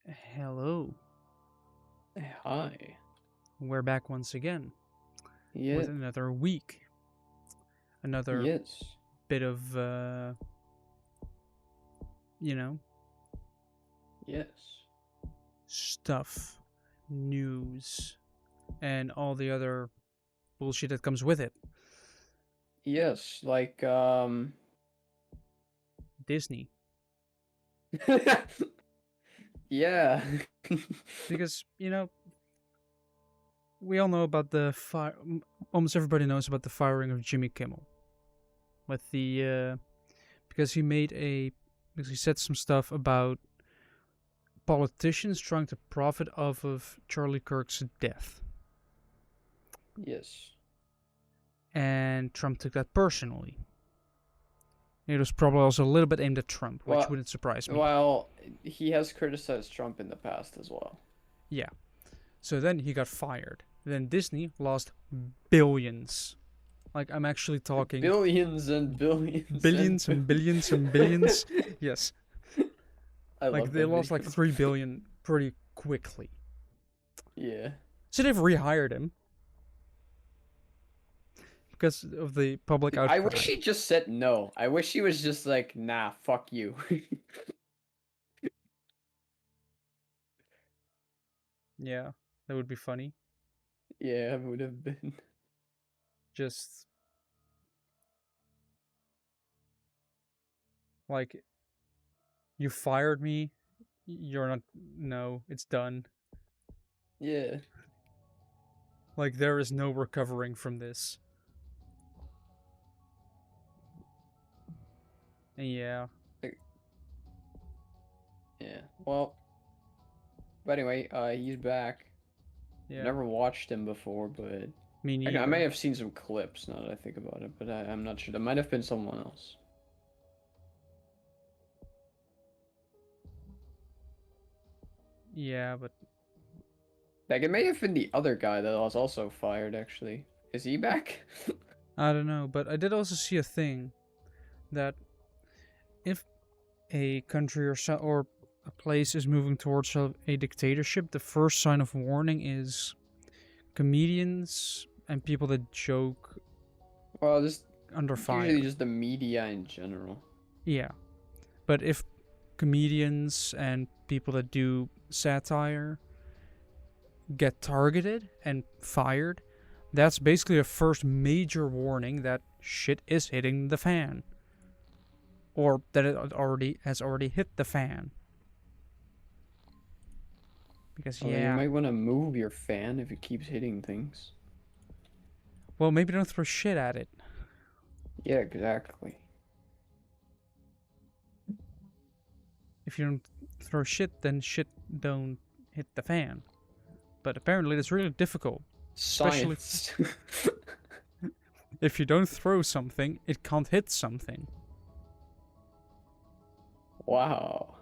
Hello. Hi. We're back once again Yeah. with another week. Another Yes. bit of, you know, Yes. stuff, news, and all the other bullshit that comes with it. Yes. Disney. Yeah. Because, we all know about the fire. Almost everybody knows about the firing of Jimmy Kimmel. With the, because because he said some stuff about politicians trying to profit off of Charlie Kirk's death. Yes. And Trump took that personally. It was probably also a little bit aimed at Trump, which Well, wouldn't surprise me. well, he has criticized Trump in the past as well. Yeah. So then he got fired. Then Disney lost billions. Like, I'm actually talking Billions and billions and billions and billions and billions. Yes. I Like, love they that lost like video. 3 billion pretty quickly. Yeah. So they've rehired him because of the public I outcry. wish he just said no. I wish he was just like, nah, fuck you. Yeah, that would be funny. Yeah, it would have been. Just like, you fired me. You're not. No, it's done. Yeah. Like, there is no recovering from this. And yeah. Yeah. Well, but anyway, he's back. Yeah. Never watched him before, but Me I may neither. have seen some clips now that I think about it, but I'm not sure. That might have been someone else. Yeah, but Like, it may have been the other guy that was also fired, actually. Is he back? I don't know. But I did also see a thing that if a country or a place is moving towards a dictatorship, the first sign of warning is comedians and people that joke Well, just under usually fire. just the media in general. Yeah. But if comedians and people that do satire get targeted and fired, that's basically a first major warning that shit is hitting the fan. Or that it has already hit the fan. Because Well, then you yeah. might want to move your fan if it keeps hitting things. Well, maybe don't throw shit at it. Yeah, exactly. If you don't throw shit, then shit don't hit the fan. But apparently that's really difficult. Especially Science. if you don't throw something, it can't hit something. Wow.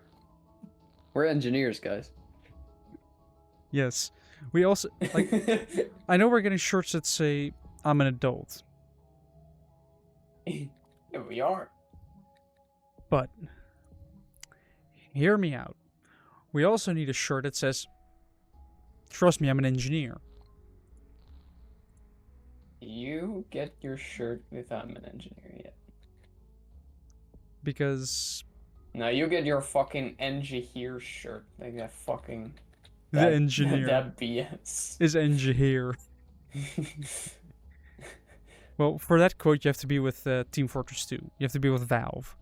We're engineers, guys. Yes. We also, like, I know we're getting shirts that say, I'm an adult. Yeah, we are. But, hear me out. We also need a shirt that says, trust me, I'm an engineer. You get your shirt with I'm an engineer yet. Because No, you get your fucking engineer shirt. Like that fucking the engineer that BS. is engineer. Well, for that quote, you have to be with Team Fortress 2. You have to be with Valve.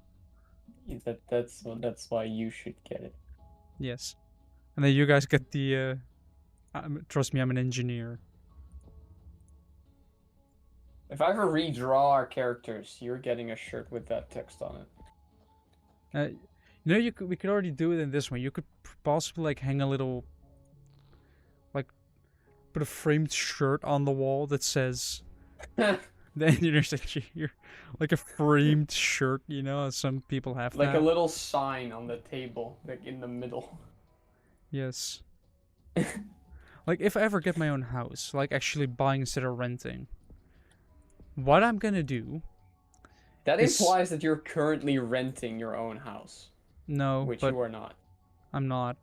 That's why you should get it. Yes. And then you guys get the, trust me, I'm an engineer. If I ever redraw our characters, you're getting a shirt with that text on it. We could already do it in this one. You could possibly like hang a little, like, put a framed shirt on the wall that says the engineer's engineer, like a framed shirt. You know, some people have Like that. a little sign on the table, like in the middle. Yes. Like if I ever get my own house, like actually buying instead of renting, what I'm gonna do. That implies that you're currently renting your own house. No, Which but you are not. I'm not.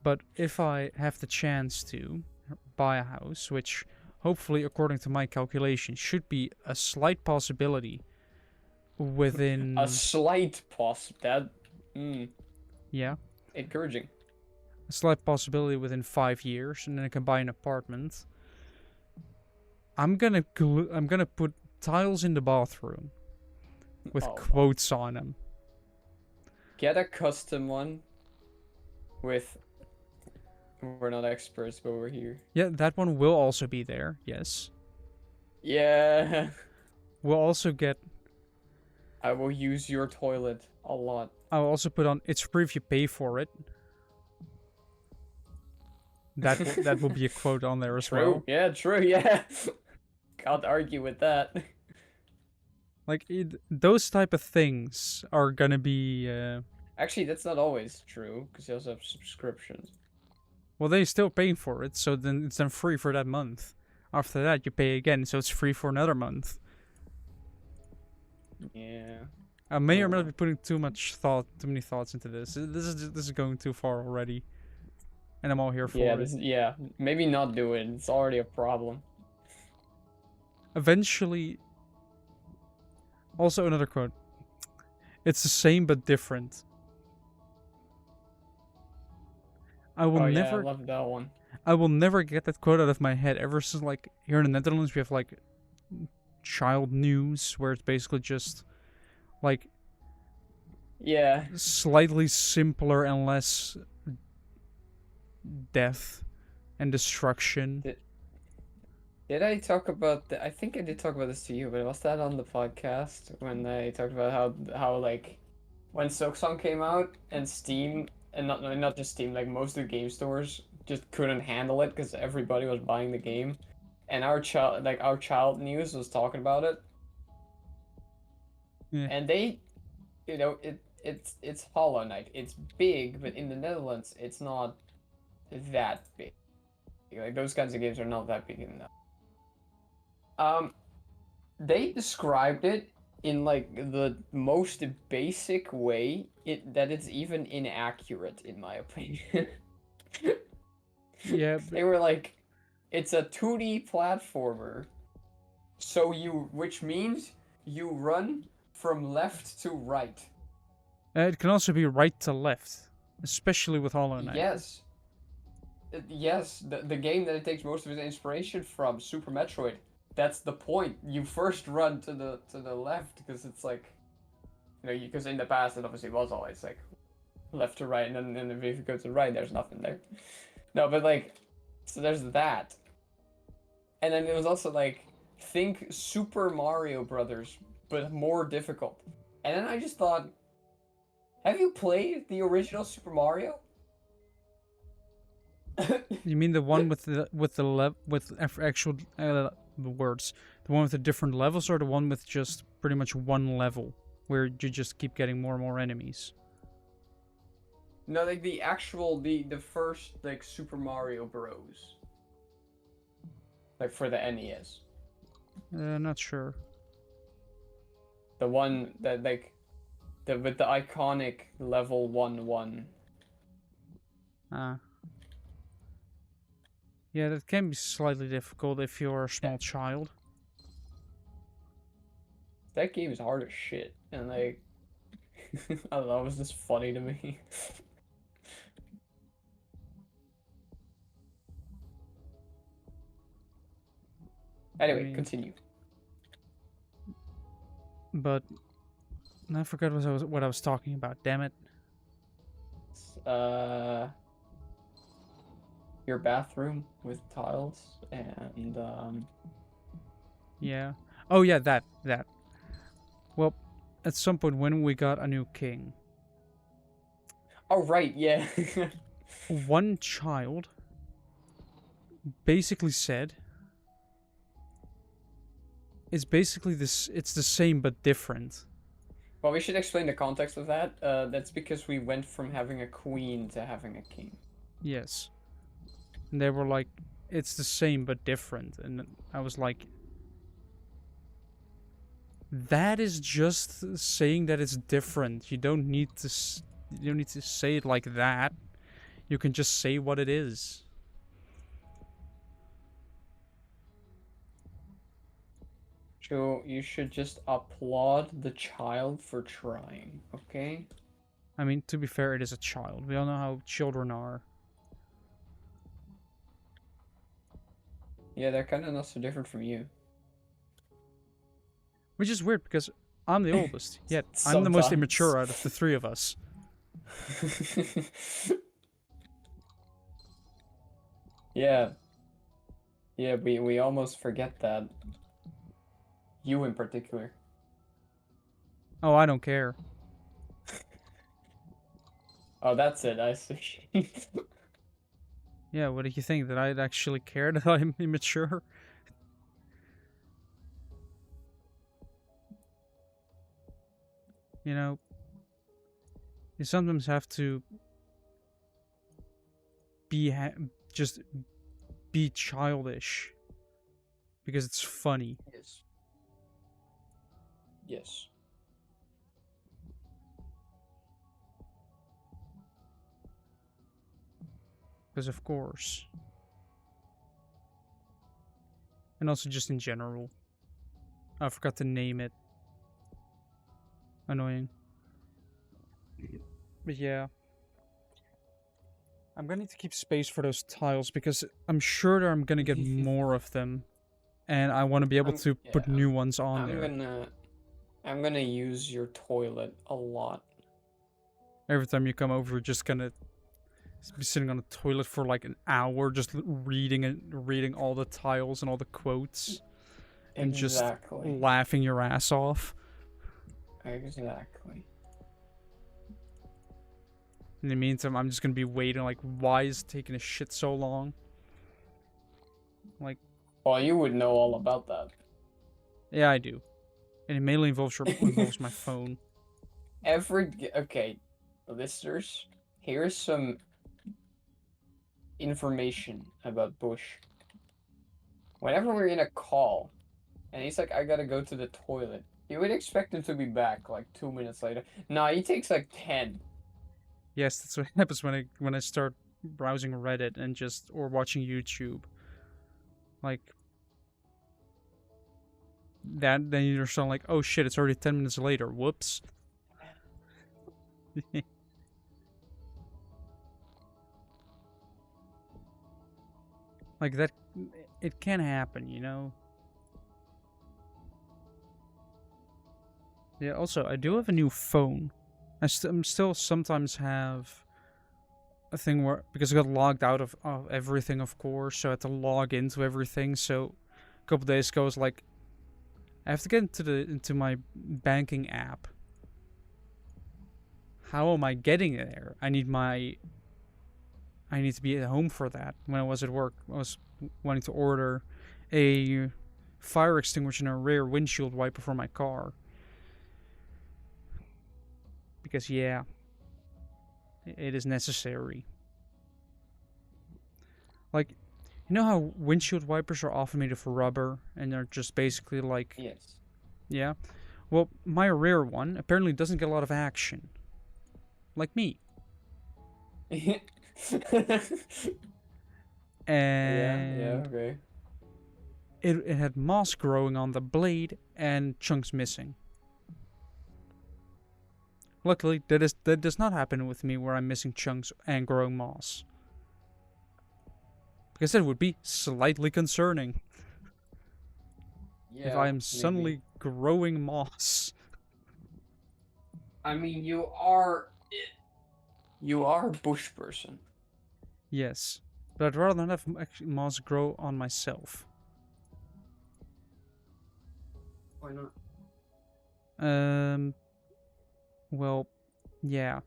But if I have the chance to buy a house, which hopefully, according to my calculations, should be a slight possibility A within, slight that yeah, encouraging. a slight possibility within 5 years, and then I can buy an apartment. I'm gonna put tiles in the bathroom with Oh, quotes on them. get a custom one with. We're not experts, but we're here. Yeah, that one will also be there. Yes, Yeah. we'll also get. I will use your toilet a lot. I'll also put on. It's free if you pay for it. That will be a quote on there as True. well. Yeah, true. Yeah. Can't argue with that. Like those type of things are gonna be. Actually, that's not always true because you also have subscriptions. Well, they're still paying for it, so then it's then free for that month. After that, you pay again, so it's free for another month. Yeah. I may or may not be putting too many thoughts into this. This is going too far already, and I'm all here for it. Yeah. Maybe not do it. It's already a problem. Eventually, also another quote. It's the same but different. I will I never. love that one. I will never get that quote out of my head. Ever since, like, here in the Netherlands, we have like child news where it's basically just like Yeah. slightly simpler and less death and destruction. Did I talk about I think I did talk about this to you, but was that on the podcast when I talked about how like when Silksong came out and Steam and not just Steam, like most of the game stores just couldn't handle it because everybody was buying the game, and our child news was talking about it, Yeah. and they, it's Hollow Knight. It's big, but in the Netherlands, it's not that big. Like those kinds of games are not that big enough. They described it in like the most basic way that it's even inaccurate in my opinion. Yeah. They were like, it's a 2D platformer, which means you run from left to right. It can also be right to left, especially with Hollow Knight. Yes. Yes, the game that it takes most of its inspiration from, Super Metroid. That's the point. You first run to the left because it's like, because in the past it obviously was always like left to right, and then if you go to the right, there's nothing there. No, but like, so there's that, and then it was also like, think Super Mario Brothers, but more difficult. And then I just thought, have you played the original Super Mario? You mean the one with actual words, the one with the different levels, or the one with just pretty much one level where you just keep getting more and more enemies? No, like the first like Super Mario Bros. Like for the NES. Not sure. The one that with the iconic level 1-1. Yeah, that can be slightly difficult if you're a small child. That game is hard as shit, and like, I don't know, it was just funny to me. Anyway, continue. But I forgot what I was talking about. Damn it. Your bathroom with tiles and Yeah. Oh yeah, that. Well, at some point when we got a new king. Oh right, yeah. One child basically said it's basically this. It's the same but different. Well, we should explain the context of that. That's because we went from having a queen to having a king. Yes. And they were like, it's the same but different. And I was like, that is just saying that it's different. You don't need to say it like that. You can just say what it is. Joe, you should just applaud the child for trying, okay? I mean, to be fair, it is a child. We all know how children are. Yeah, they're kind of not so different from you. Which is weird because I'm the oldest, yet I'm the most Sometimes. immature out of the three of us. Yeah. Yeah, we almost forget that. You in particular. Oh, I don't care. Oh, that's it, I see. Yeah, what do you think? That I'd actually care that I'm immature? You know, you sometimes have to be just be childish because it's funny. Yes. Yes. Because of course, and also just in general. I forgot to name it. Annoying. But yeah. I'm gonna need to keep space for those tiles because I'm sure that I'm gonna get more of them. And I want to be able to put Yeah. new ones on I'm there. gonna I'm gonna use your toilet a lot. Every time you come over, you're just gonna be sitting on the toilet for like an hour, just reading all the tiles and all the quotes, and just Exactly. laughing your ass off. Exactly. In the meantime, I'm just gonna be waiting. Like, why is it taking a shit so long? Like, Well, you would know all about that. yeah, I do, and it mainly involves my phone. Okay, listeners, here's some information about Bush. Whenever we're in a call, and he's like, I gotta go to the toilet, you would expect him to be back like 2 minutes later. Nah, he takes like 10. Yes, that's what happens when I start browsing Reddit and just or watching YouTube. Like that, then you're still like, oh shit, it's already 10 minutes later. Whoops. Like that, it can happen, you know. Yeah. Also, I do have a new phone. I'm still sometimes have a thing where because I got logged out of everything, of course, so I had to log into everything. So a couple days ago, I was like, I have to get into my banking app. How am I getting there? I need to be at home for that. When I was at work, I was wanting to order a fire extinguisher and a rear windshield wiper for my car. Because, yeah, it is necessary. Like, you know how windshield wipers are often made of rubber and they're just basically like, Yes. yeah? Well, my rear one apparently doesn't get a lot of action. Like me. Yeah, And okay. it had moss growing on the blade and chunks missing. Luckily, that does not happen with me where I'm missing chunks and growing moss. Because that would be slightly concerning if I Yeah, am maybe. suddenly growing moss. I mean, you are a bush person. Yes, but I'd rather not have moss grow on myself. Why not? Um, well, yeah.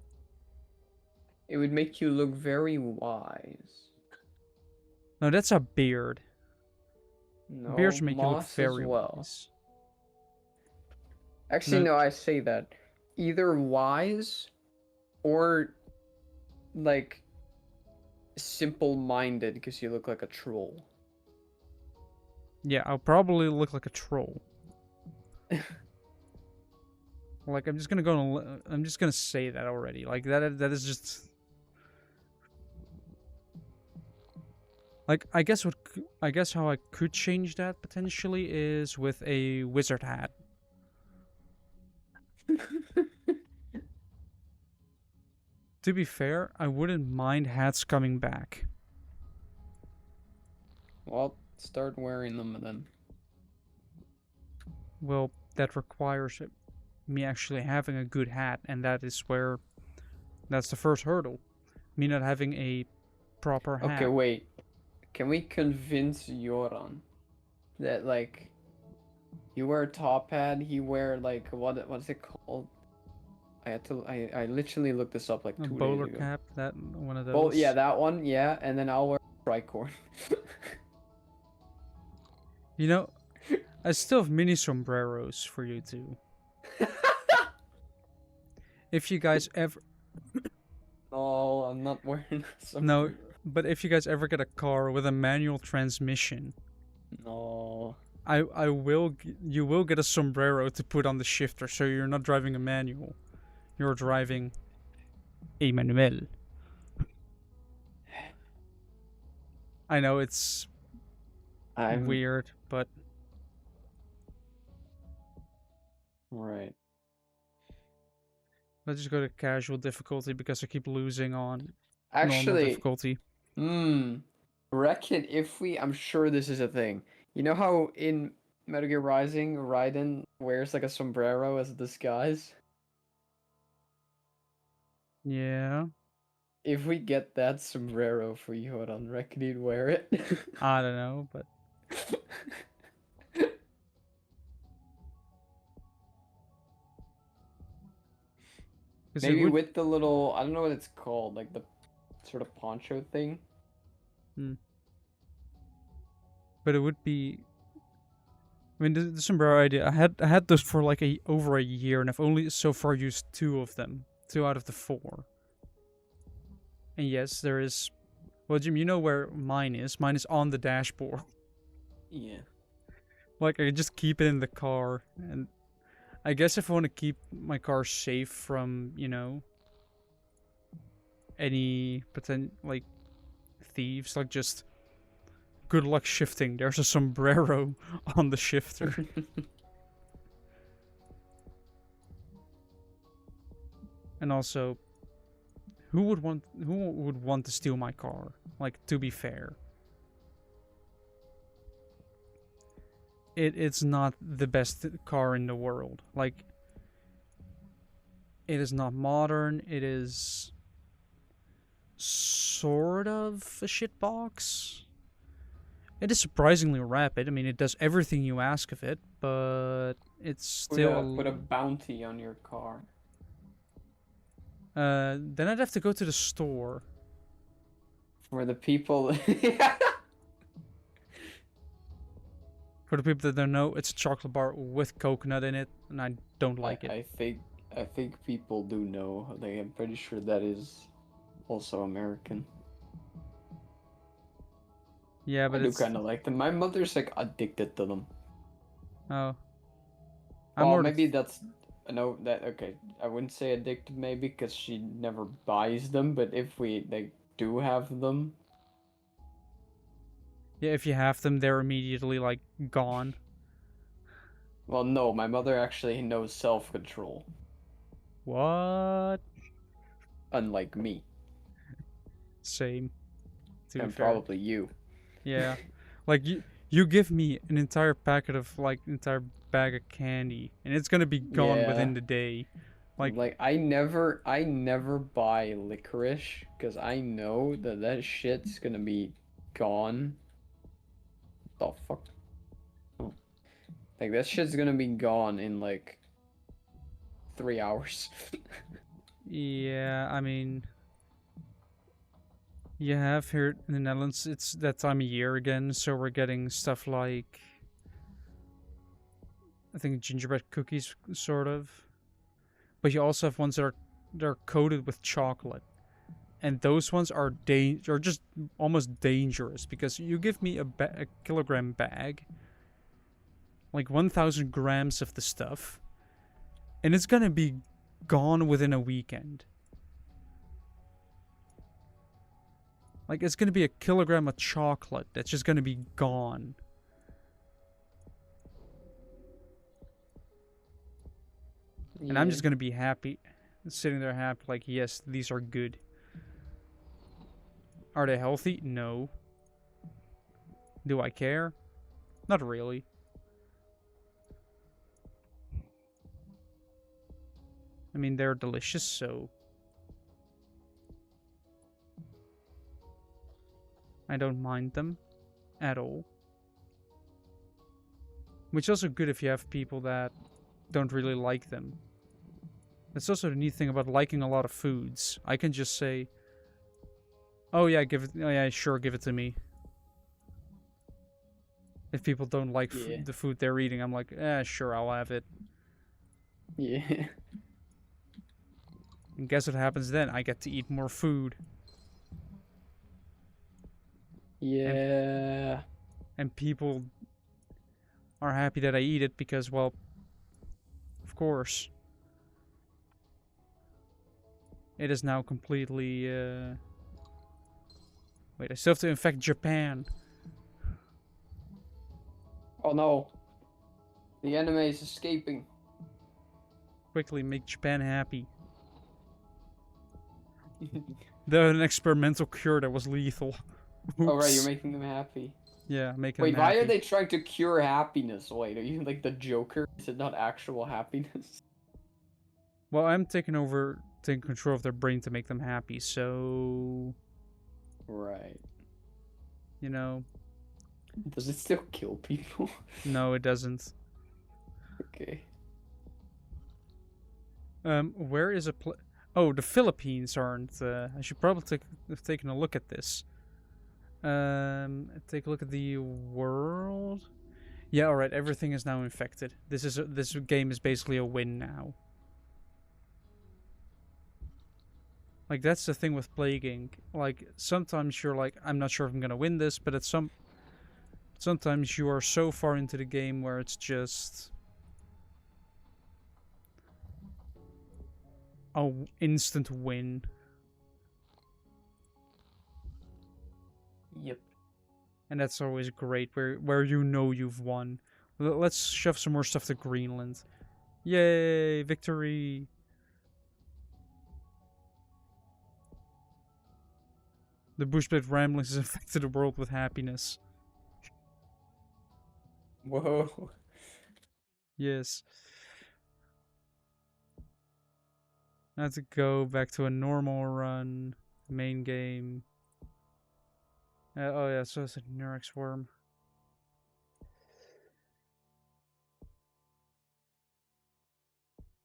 It would make you look very wise. No, that's a beard. Beards No, make you look moss as very well. wise. Actually, No, no, I say that. Either wise or like simple-minded because you look like a troll. yeah, I'll probably look like a troll. Like I'm just gonna say that already. Like that is just Like, I guess how I could change that potentially is with a wizard hat. To be fair, I wouldn't mind hats coming back. Well, start wearing them then. Well, that requires me actually having a good hat, and that's the first hurdle. Me not having a proper Okay, hat. wait. Can we convince Yoran that like you wear a top hat, he wear like what's it called? I literally looked this up like A 2 days bowler ago. cap, that one of Well, yeah, those. that one, yeah, and then I'll wear tricorn. You know, I still have mini sombreros for you too. If you guys ever No, I'm not wearing some. no, but if you guys ever get a car with a manual transmission, No. you will get a sombrero to put on the shifter, so you're not driving a manual. You're driving a manuel. I know it's I'm weird, but right. let's just go to casual difficulty because I keep losing on normal Actually, difficulty. reckon if we, I'm sure this is a thing. You know how in Metal Gear Rising, Raiden wears like a sombrero as a disguise? Yeah, If we get that sombrero for Yoran, reckon he'd wear it? I don't know, but because it Maybe would. with the little, I don't know what it's called, like the sort of poncho thing. Hmm. But it would be. I mean, the sombrero idea. I had those for like over a year, and I've only so far used two of them, 2 out of the 4. And yes, there is. Well, Jim, you know where mine is. Mine is on the dashboard. Yeah. Like I just keep it in the car, and I guess if I want to keep my car safe from any like thieves, like just good luck shifting. There's a sombrero on the shifter. And also, who would want to steal my car? Like, to be fair, it's not the best car in the world. Like, it is not modern. It is sort of a shitbox. It is surprisingly rapid. I mean, it does everything you ask of it, but it's still Put a bounty on your car. then I'd have to go to the store. For the people. For the people that don't know, it's a chocolate bar with coconut in it, and I don't like it. I think people do know. Like, I'm pretty sure that is also American. Yeah, I but do it's kind of like them. My mother's like addicted to them. oh, I'm Well, more maybe that's no that okay. I wouldn't say addicted maybe because she never buys them. But if we like do have them, yeah. If you have them, they're immediately like gone. well, no, my mother actually knows self-control, What? unlike me Same. To be and fair, probably you. yeah. Like you give me an entire packet of like entire bag of candy, and it's gonna be gone Yeah. within the day. Like, I never buy licorice because I know that shit's gonna be gone. The fuck? Oh. Like that shit's gonna be gone in like 3 hours. yeah. I mean, you have here in the Netherlands, it's that time of year again, so we're getting stuff like I think gingerbread cookies, sort of. But you also have ones that are coated with chocolate, and those ones are are just almost dangerous because you give me a kilogram bag, like 1,000 grams of the stuff, and it's gonna be gone within a weekend. Like, it's gonna be a kilogram of chocolate that's just gonna be gone. And I'm Yeah. just gonna be happy, sitting there happy, like, yes, these are good. Are they healthy? No. Do I care? Not really. I mean, they're delicious, so I don't mind them at all. Which is also good if you have people that don't really like them. That's also the neat thing about liking a lot of foods. I can just say, "Oh yeah, give it. Oh yeah, sure, give it to me." If people don't like Yeah. the food they're eating, I'm like, sure, I'll have it. Yeah. And guess what happens then? I get to eat more food. And Yeah. and people are happy that I eat it because, well, of course. It is now completely, Wait, I still have to infect Japan. Oh no. The enemy is escaping. Quickly make Japan happy. An experimental cure that was lethal. Oh right, you're Oops. making them happy. Yeah, making Wait, them why happy. are they trying to cure happiness? Wait, are you like the Joker? Is it not actual happiness? Well, I'm taking control of their brain to make them happy, so... Right. You know... Does it still kill people? No, it doesn't. Okay. Where is a Oh, the Philippines aren't. I should probably have taken a look at this. Take a look at the world. Yeah, all right. Everything is now infected. This game is basically a win now. Like, that's the thing with plaguing. Like, sometimes you're like, I'm not sure if I'm gonna win this, but sometimes you are so far into the game where it's just a instant win. Yep. And that's always great, where you know you've won. Let's shove some more stuff to Greenland. Yay, victory! The Bushblade Ramblings has infected the world with happiness. Whoa. Yes. I have to go back to a normal run. Main game. Oh yeah, so it's a Nurex worm.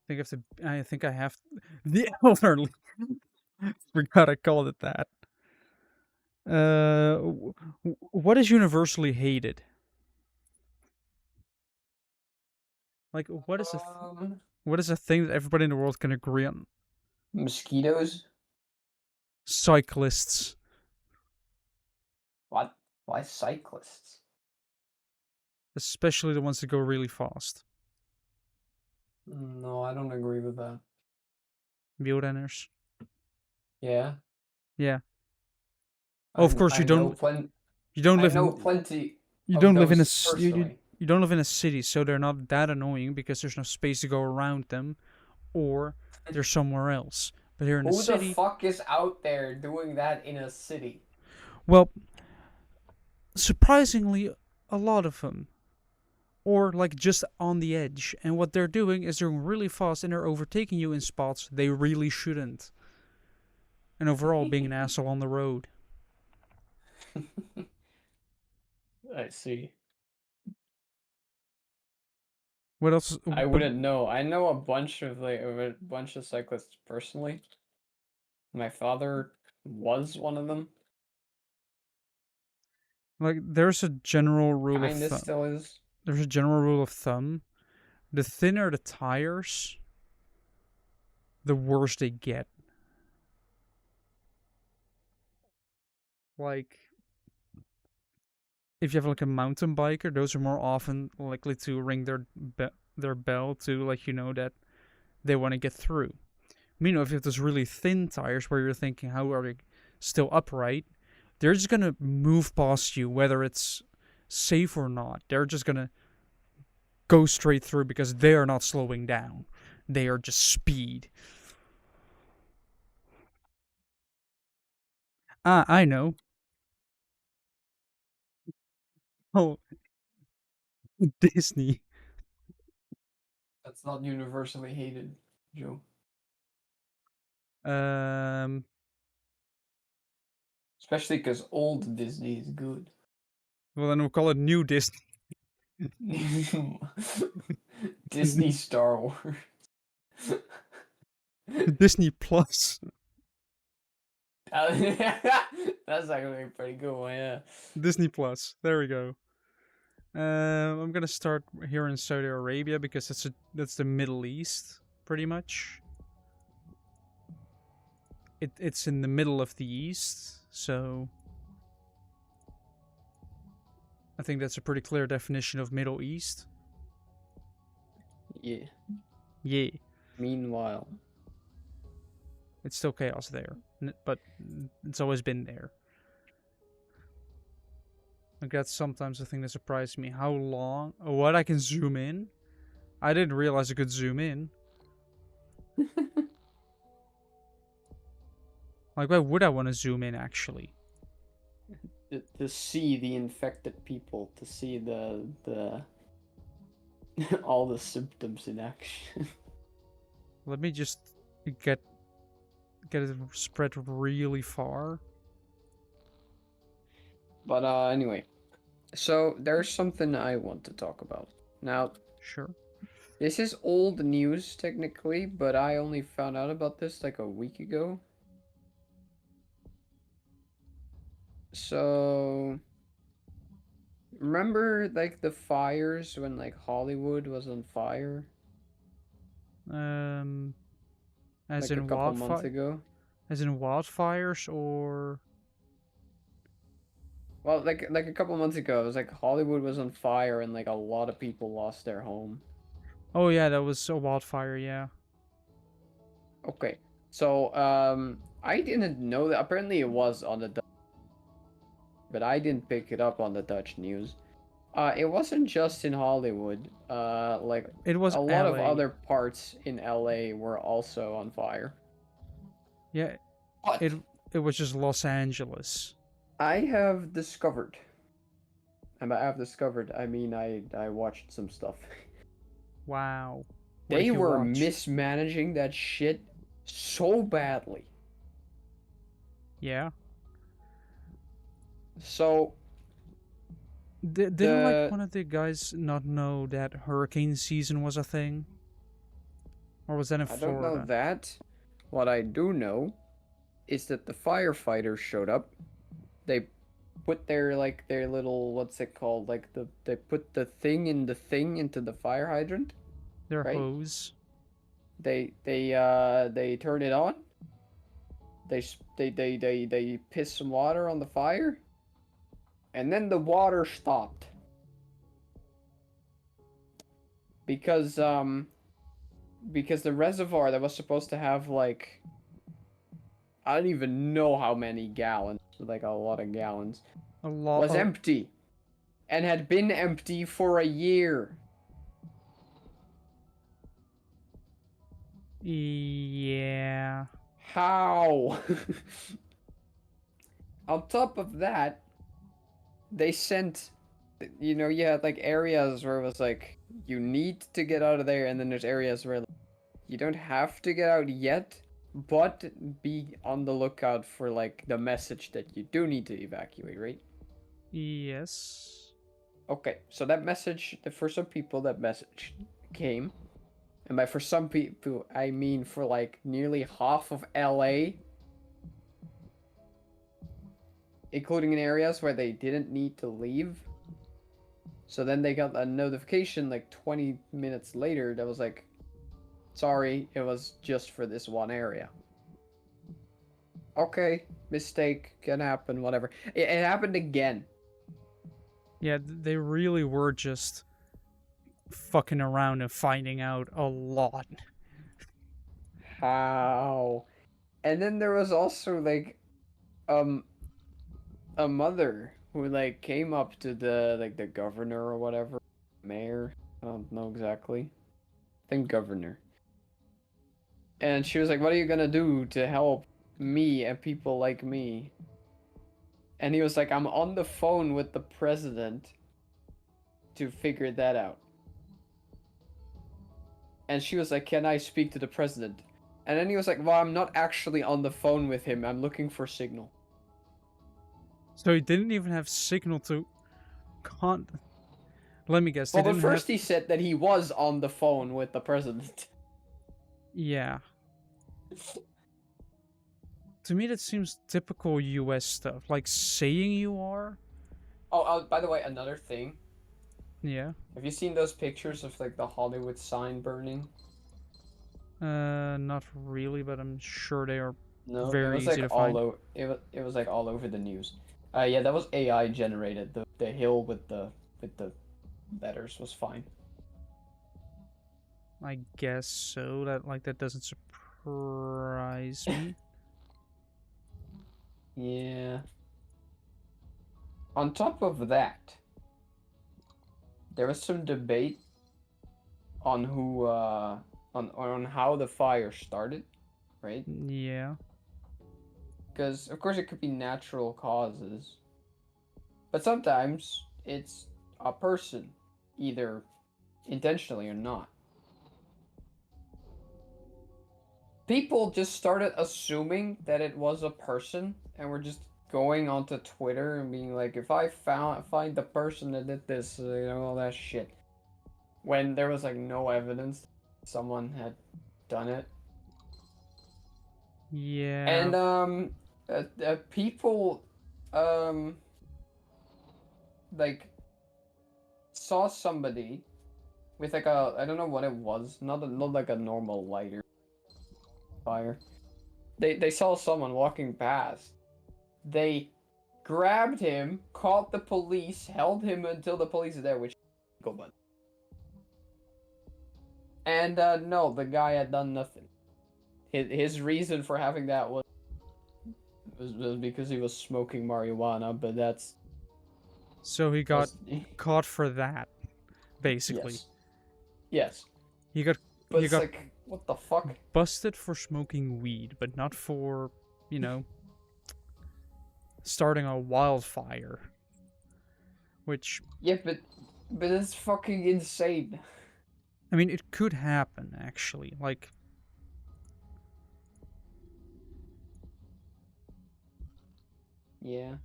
I think I have the elderly. Forgot I called it that. What is universally hated? Like, what is a thing that everybody in the world can agree on? Mosquitoes? Cyclists. What? Why cyclists? Especially the ones that go really fast. No, I don't agree with that. Wielrenners. Yeah. Yeah. Oh, of course I know you don't I live know in plenty you of don't live in a those personally. you don't live in a city, so they're not that annoying because there's no space to go around them, or they're somewhere else. But here in a Who the city, fuck is out there doing that in a city? well, surprisingly, a lot of them, or like just on the edge. And what they're doing is they're really fast and they're overtaking you in spots they really shouldn't. And overall, being an asshole on the road. I see. What else? I But wouldn't know. I know a bunch of cyclists personally. My father was one of them. like, there's a general rule of Kinda thumb. still is. There's a general rule of thumb. The thinner the tires, the worse they get. Like, if you have like a mountain biker, those are more often likely to ring their bell to let you know that they want to get through. Meanwhile, if you have those really thin tires where you're thinking, how are they still upright? They're just gonna move past you, whether it's safe or not. They're just gonna go straight through because they are not slowing down. They are just speed. Ah, I know. Oh, Disney. That's not universally hated, Joe. Um, Especially because old Disney is good. well then we'll call it New Disney. Disney Star Wars. Disney Plus. That's actually a pretty good one, yeah. Disney Plus. There we go. I'm gonna start here in Saudi Arabia because that's the Middle East, pretty much. It's in the middle of the East, so I think that's a pretty clear definition of Middle East. Yeah. Yeah, Meanwhile, it's still chaos there, but it's always been there. Like that's sometimes the thing that surprised me. How long? What I can zoom in? I didn't realize I could zoom in. Like, why would I want to zoom in actually? to see the infected people, to see the all the symptoms in action. Let me just get get it spread really far. But anyway, so there's something I want to talk about. Now, Sure. this is old news technically, but I only found out about this like a week ago. So, remember like the fires when like Hollywood was on fire Um, as like a in couple months wildfire, ago? as in wildfires, or Well, like a couple months ago, it was like Hollywood was on fire and like a lot of people lost their home. oh yeah, that was a wildfire. Yeah. Okay. So, I didn't know that. Apparently, it was on the Dutch, but I didn't pick it up on the Dutch news. It wasn't just in Hollywood. Like It was a lot of LA. other parts in LA were also on fire. Yeah, But it it was just Los Angeles. I have discovered, and by I've discovered, I mean I watched some stuff. Wow. What They did you were watch? mismanaging that shit so badly. Yeah. So Didn't like the one of the guys not know that hurricane season was a thing? Or was that in I don't know Florida? that. What I do know is that the firefighters showed up. They put their like their little what's it called? Like they put the thing in the thing into the fire hydrant, Their right? hose. They turn it on. They piss some water on the fire, and then the water stopped because because the reservoir that was supposed to have like I don't even know how many gallons, like a lot of gallons, A lot. was empty and had been empty for a year. Yeah. How? On top of that, they sent, you had like areas where it was like, you need to get out of there, and then there's areas where like, you don't have to get out yet, but be on the lookout for like the message that you do need to evacuate, right? Yes. Okay, so that message, for some people, that message came. And by for some people, I mean for like nearly half of LA, including in areas where they didn't need to leave. So then they got a notification like 20 minutes later that was like, sorry, it was just for this one area. Okay, mistake, can happen, whatever. It happened again. Yeah, they really were just fucking around and finding out a lot. How? And then there was also like, um, a mother who like came up to the governor or whatever, mayor. I don't know exactly. I think governor. And she was like, "What are you gonna do to help me and people like me?" And he was like, "I'm on the phone with the president to figure that out." And she was like, "Can I speak to the president?" And then he was like, "Well, I'm not actually on the phone with him. I'm looking for signal." So he didn't even have signal to con. Let me guess. They Well, but didn't have. first he said that he was on the phone with the president. Yeah. To me, that seems typical US stuff. Like saying you are. Oh, by the way, another thing. Yeah. Have you seen those pictures of like the Hollywood sign burning? Not really, but I'm sure they are No, it very was easy like to all find. over. It was like all over the news. Yeah, that was AI generated. The hill with the letters was fine. I guess so. That doesn't surprise me. Yeah. On top of that, there was some debate on who on how the fire started, right? Yeah. Because of course it could be natural causes, but sometimes it's a person, either intentionally or not. People just started assuming that it was a person and were just going onto Twitter and being like, if I find the person that did this, all that shit. When there was like no evidence someone had done it. Yeah. And people um like saw somebody with like a, I don't know what it was, not like a normal lighter fire. They saw someone walking past. They grabbed him, called the police, held him until the police is there, which go but. And no, the guy had done nothing. His reason for having that was because he was smoking marijuana, but So he got that's caught for that, basically. yes, yes. He got But he it's got like, what the fuck? busted for smoking weed, but not for, you know, starting a wildfire. Which, Yeah, but it's fucking insane. I mean, it could happen actually. Yeah.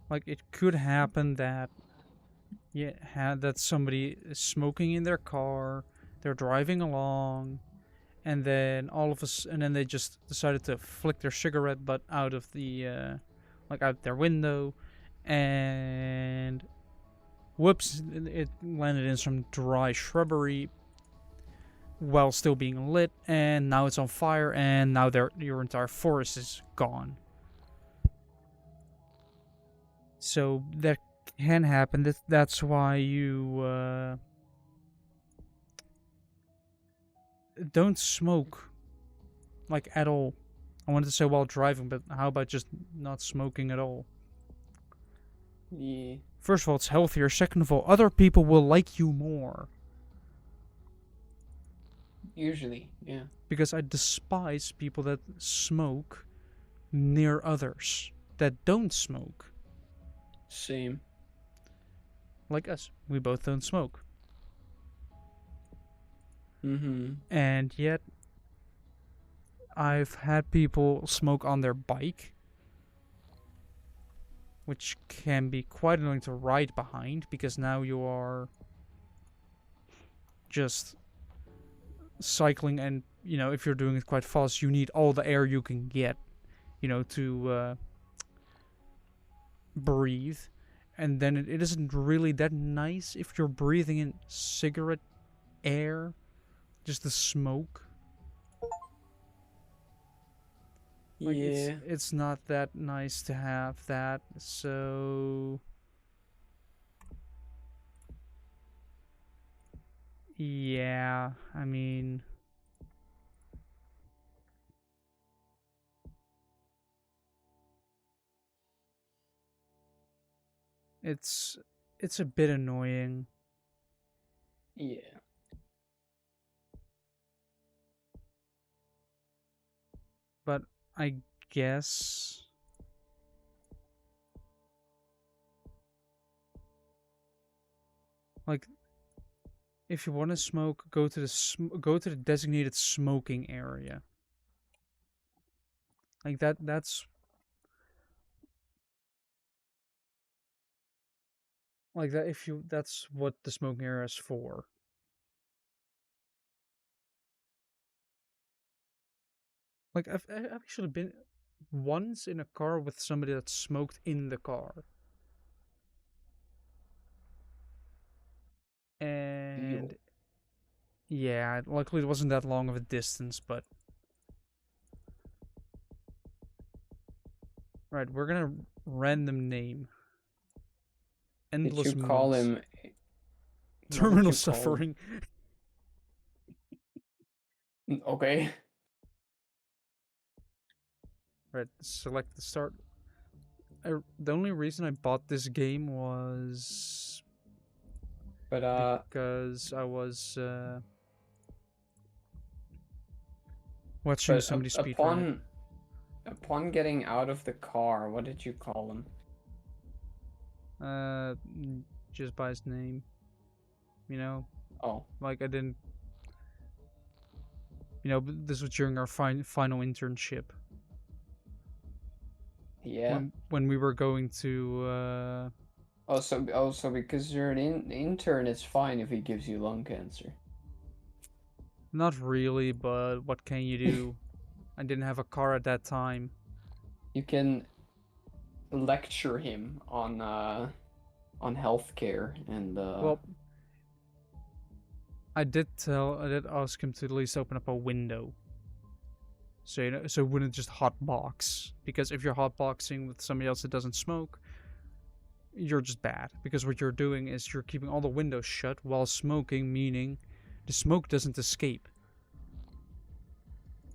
Like it could happen that that somebody is smoking in their car, they're driving along, and then and then they just decided to flick their cigarette butt out of the out their window, and whoops, it landed in some dry shrubbery while still being lit, and now it's on fire, and now your entire forest is gone. So that can happen. That's why you don't smoke like at all. I wanted to say while driving, but how about just not smoking at all? Yeah. First of all, it's healthier. Second of all, other people will like you more. Usually, yeah. Because I despise people that smoke near others that don't smoke. Same. Like us. We both don't smoke. Mm-hmm. And yet, I've had people smoke on their bike, which can be quite annoying to ride behind because now you are just cycling, and if you're doing it quite fast, you need all the air you can get, to breathe. And then it isn't really that nice if you're breathing in cigarette air, just the smoke. Like Yeah. it's not that nice to have that. So yeah, I mean, it's a bit annoying. Yeah. But I guess like if you want to smoke, go to the designated smoking area. Like that's like that if you that's what the smoking area is for. Like I've actually been once in a car with somebody that smoked in the car. And Ew. yeah, luckily it wasn't that long of a distance, but right, we're gonna random name Did endless you call moods. him? What did Terminal you call him? suffering. Okay. Right, select the start. The only reason I bought this game was But because I was watching somebody speedrun it. upon getting out of the car, what did you call him? Uh, just by his name, you know. Oh. Like I didn't, this was during our final internship Yeah. when we were going to. Also because you're an intern, it's fine if he gives you lung cancer. Not really, but what can you do? I didn't have a car at that time. You can lecture him on healthcare and Well, I did ask him to at least open up a window. So so it wouldn't just hotbox. Because if you're hotboxing with somebody else that doesn't smoke, you're just bad. Because what you're doing is you're keeping all the windows shut while smoking, meaning the smoke doesn't escape.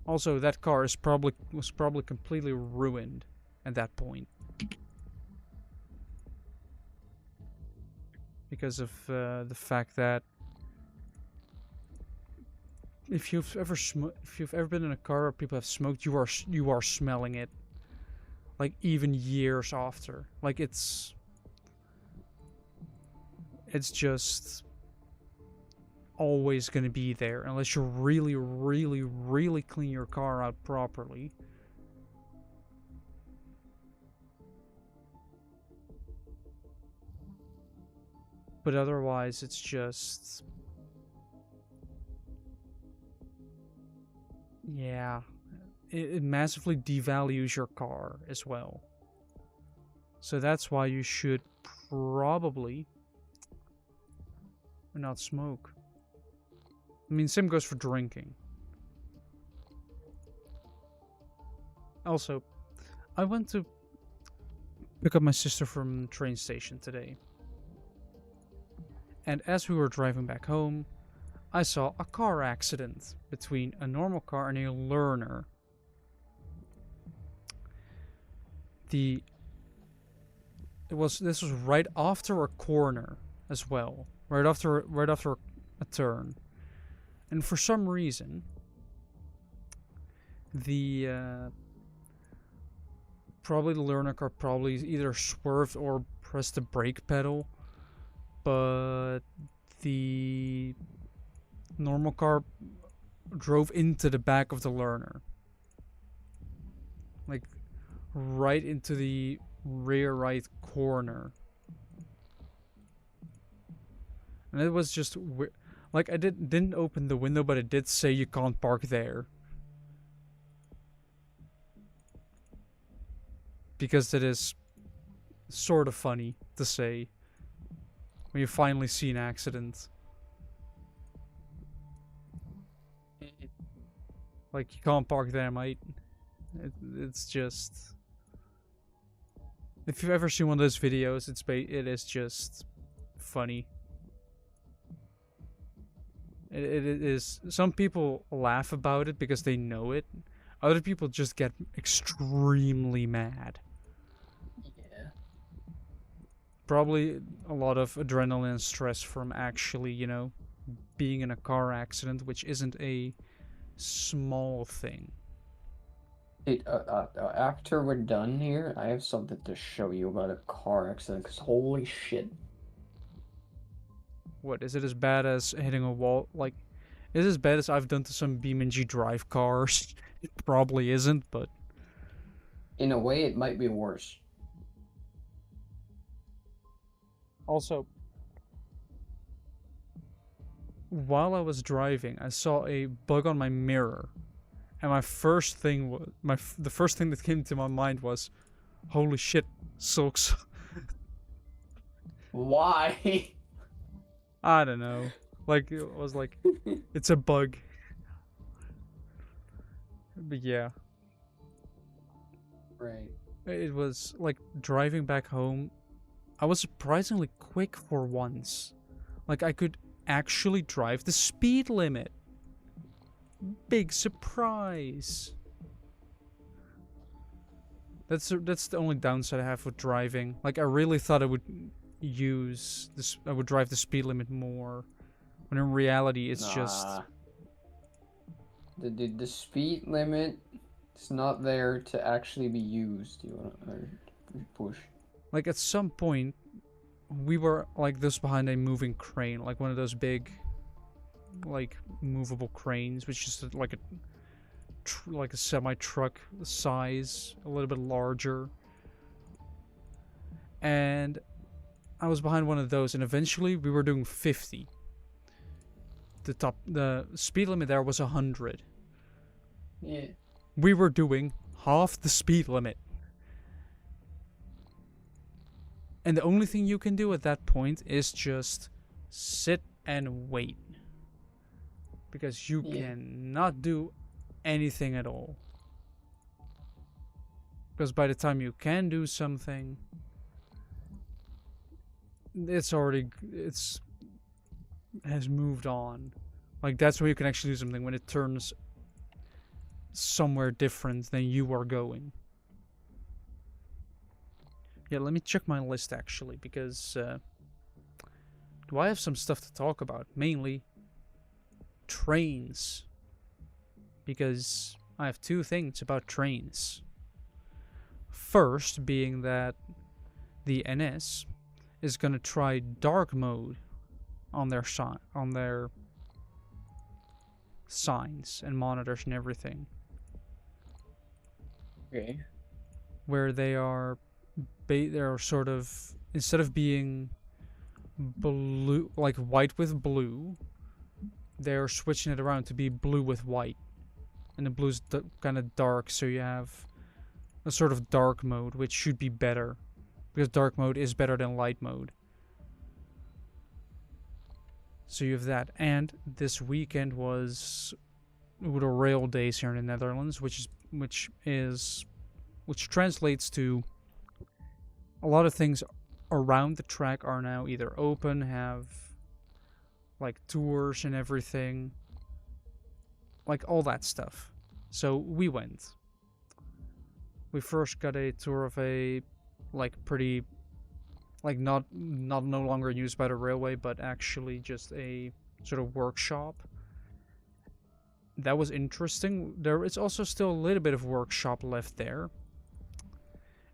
Also, that car was probably completely ruined at that point because of the fact that if you've ever been in a car where people have smoked, you are smelling it, like even years after. Like it's just always gonna be there unless you really, really, really clean your car out properly. But otherwise, it's just yeah, it massively devalues your car as well. So that's why you should probably not smoke. I mean, same goes for drinking. Also, I went to pick up my sister from the train station today. And as we were driving back home, I saw a car accident between a normal car and a learner. This was right after a corner as well, right after a turn, and for some reason, probably the learner car probably either swerved or pressed the brake pedal, but the normal car drove into the back of the learner, like right into the rear right corner. And it was just like I didn't open the window, but it did say you can't park there. Because it is sort of funny to say when you finally see an accident. Like, you can't park there, mate. It's just... If you've ever seen one of those videos, it is just funny. It is... Some people laugh about it because they know it. Other people just get extremely mad. yeah. Probably a lot of adrenaline and stress from actually, being in a car accident, which isn't a small thing. After we're done here, I have something to show you about a car accident, because holy shit. What, is it as bad as hitting a wall? Like, is it as bad as I've done to some BeamNG drive cars? It probably isn't, but In a way, it might be worse. also, while I was driving, I saw a bug on my mirror, and my first thing was the first thing that came to my mind was, "Holy shit, sucks." Why? I don't know. Like it was like, it's a bug. But yeah, Right. it was like driving back home. I was surprisingly quick for once. Like I could actually drive the speed limit. Big surprise. That's the only downside I have with driving. Like I really thought I would use this. I would drive the speed limit more, when in reality it's just. Nah. The speed limit is not there to actually be used. You wanna push? Like at some point, we were like this behind a moving crane, like one of those big, like movable cranes, which is like a semi truck size, a little bit larger. And I was behind one of those, and eventually we were doing 50. The speed limit there was 100. Yeah. We were doing half the speed limit. And the only thing you can do at that point is just sit and wait. Because you cannot do anything at all. Because by the time you can do something, it's has moved on. Like that's where you can actually do something, when it turns somewhere different than you are going. Yeah, let me check my list actually, because do I have some stuff to talk about? Mainly trains. Because I have two things about trains. First being that the NS is gonna try dark mode on their signs and monitors and everything. Okay. Where they're sort of, instead of being blue, like white with blue, they're switching it around to be blue with white, and the blue's kind of dark, so you have a sort of dark mode, which should be better, because dark mode is better than light mode. So you have that, and this weekend was the rail days here in the Netherlands, which translates to a lot of things around the track are now either open, have like tours and everything, like all that stuff. So we went. We first got a tour of a pretty, not no longer used by the railway, but actually just a sort of workshop. That was interesting. There is also still a little bit of workshop left there.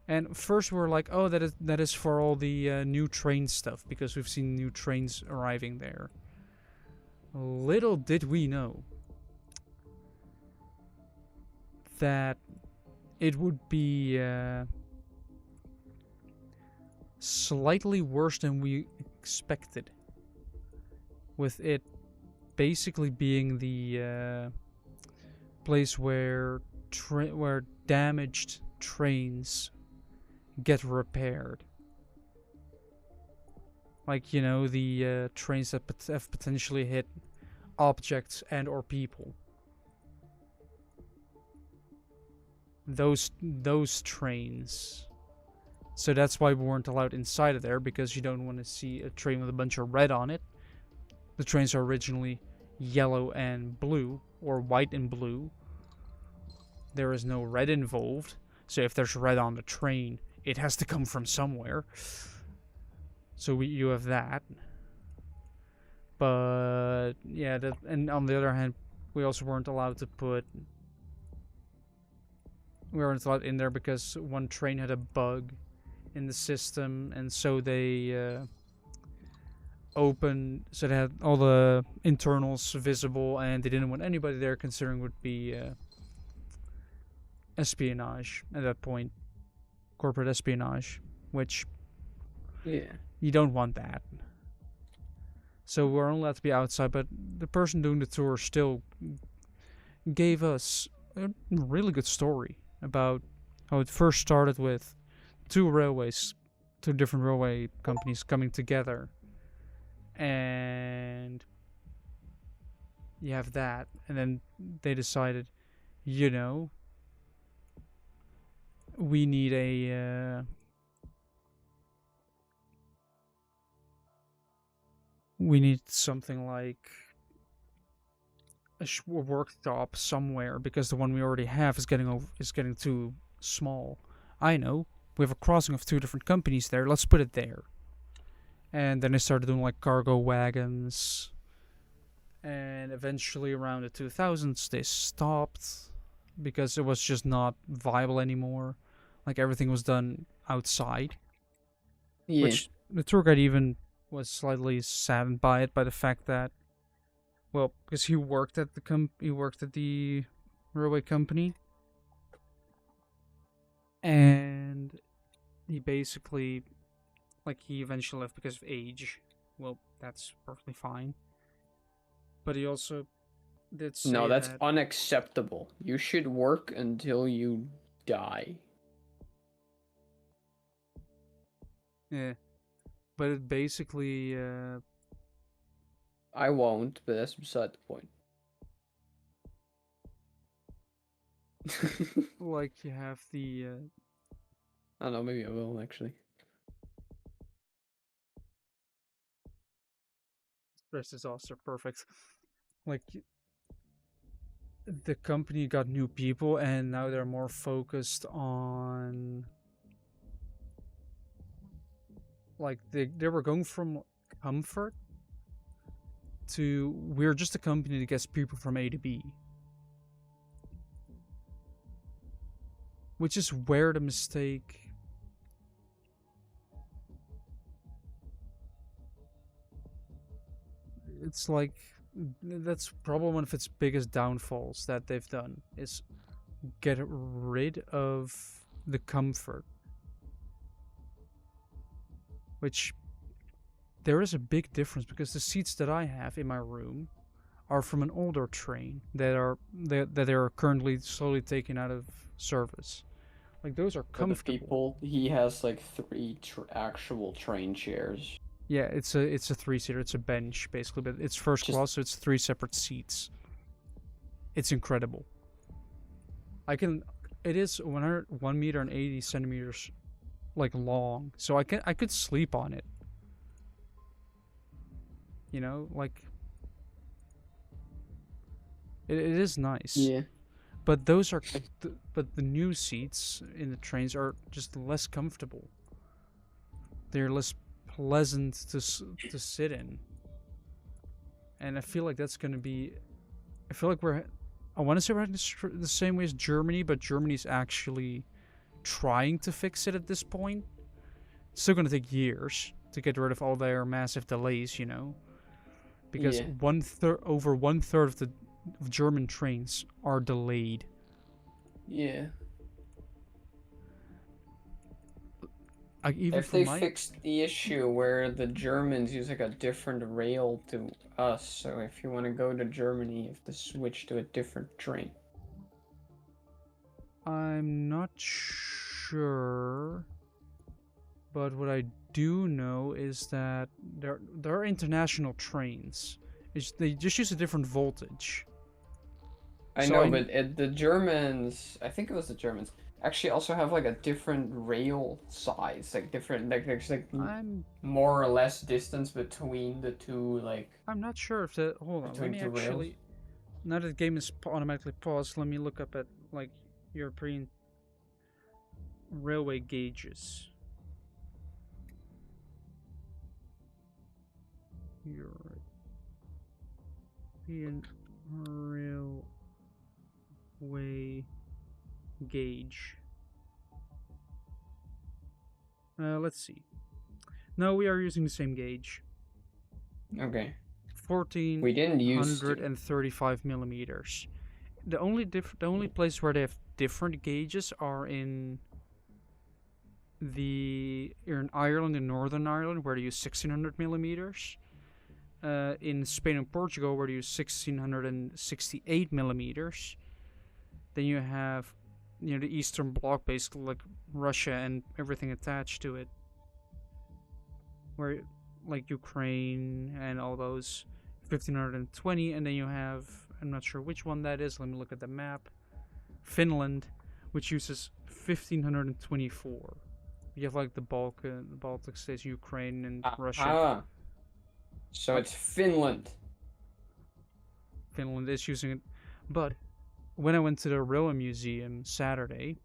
And first we were like, oh, that is for all the new train stuff, because we've seen new trains arriving there. Little did we know that it would be slightly worse than we expected, with it basically being the place where damaged trains get repaired. Like, the trains that have potentially hit objects and or people. Those trains. So that's why we weren't allowed inside of there, because you don't want to see a train with a bunch of red on it. The trains are originally yellow and blue, or white and blue. There is no red involved, so if there's red on the train, it has to come from somewhere. So you have that. But yeah, and on the other hand, we also weren't allowed to put. We weren't allowed in there because one train had a bug in the system, and so they opened, so they had all the internals visible, and they didn't want anybody there, considering it would be espionage at that point, corporate espionage, which Yeah. you don't want that. So we're only allowed to be outside, but the person doing the tour still gave us a really good story about how it first started with two different railway companies coming together, and you have that, and then they decided, you know, we need we need something like a worktop somewhere because the one we already have is getting too small. I know, we have a crossing of two different companies there. Let's put it there. And then they started doing like cargo wagons, and eventually around the 2000s they stopped because it was just not viable anymore. Like everything was done outside, Yeah. which the tour guide even was slightly saddened by it, by the fact that, well, because he worked at the railway company, and he basically, like, he eventually left because of age. Well, that's perfectly fine, but he also did No, say that's that, unacceptable. You should work until you die. yeah, but it basically I won't, but that's beside the point. like you have the I don't know, maybe I will actually. rest is also perfect. Like the company got new people, and now they're more focused on, like, they were going from comfort to, we're just a company that gets people from A to B, which is where the mistake. It's like, that's probably one of its biggest downfalls that they've done, is get rid of the comfort, which there is a big difference because the seats that I have in my room are from an older train that they are currently slowly taken out of service. Like those are For the comfortable. people, he has like three actual train chairs. Yeah, it's a three-seater. It's a bench basically, but it's first Just class, so it's three separate seats. It's incredible. I can. It is 1 meter and 80 centimeters, like, long, so I could sleep on it. Like it is nice. yeah, But those are, but the new seats in the trains are just less comfortable. They're less pleasant to sit in, and I feel like that's gonna be. I feel like we're. I want to say we're the same way as Germany, but Germany's actually trying to fix it at this point. It's still gonna take years to get rid of all their massive delays, because yeah. over 1/3 of the German trains are delayed. Yeah. Even If from they my fixed the issue where the Germans use like a different rail to us, so if you want to go to Germany, you have to switch to a different train. I'm not sure, but what I do know is that there are international trains. They just use a different voltage. I So know, but the Germans, I think it was the Germans, actually also have like a different rail size, like different, like there's like I'm more or less distance between the two, like I'm not sure if the hold on. Let between me two rails. actually, now that the game is automatically paused, let me look up at, like, European railway gauges. European Railway gauge. Let's see. No, we are using the same gauge. Okay. We didn't used to. 1435 millimeters. The only place where they have different gauges are in Ireland and Northern Ireland, where they use 1600 millimeters. In Spain and Portugal, where they use 1668 millimeters. Then you have, the Eastern Bloc, basically like Russia and everything attached to it, where like Ukraine and all those 1520, and then you have, I'm not sure which one that is. Let me look at the map. Finland, which uses 1524. You have like the Baltic states, Ukraine and Russia. So it's Finland. Finland is using it, but when I went to the Railway Museum Saturday,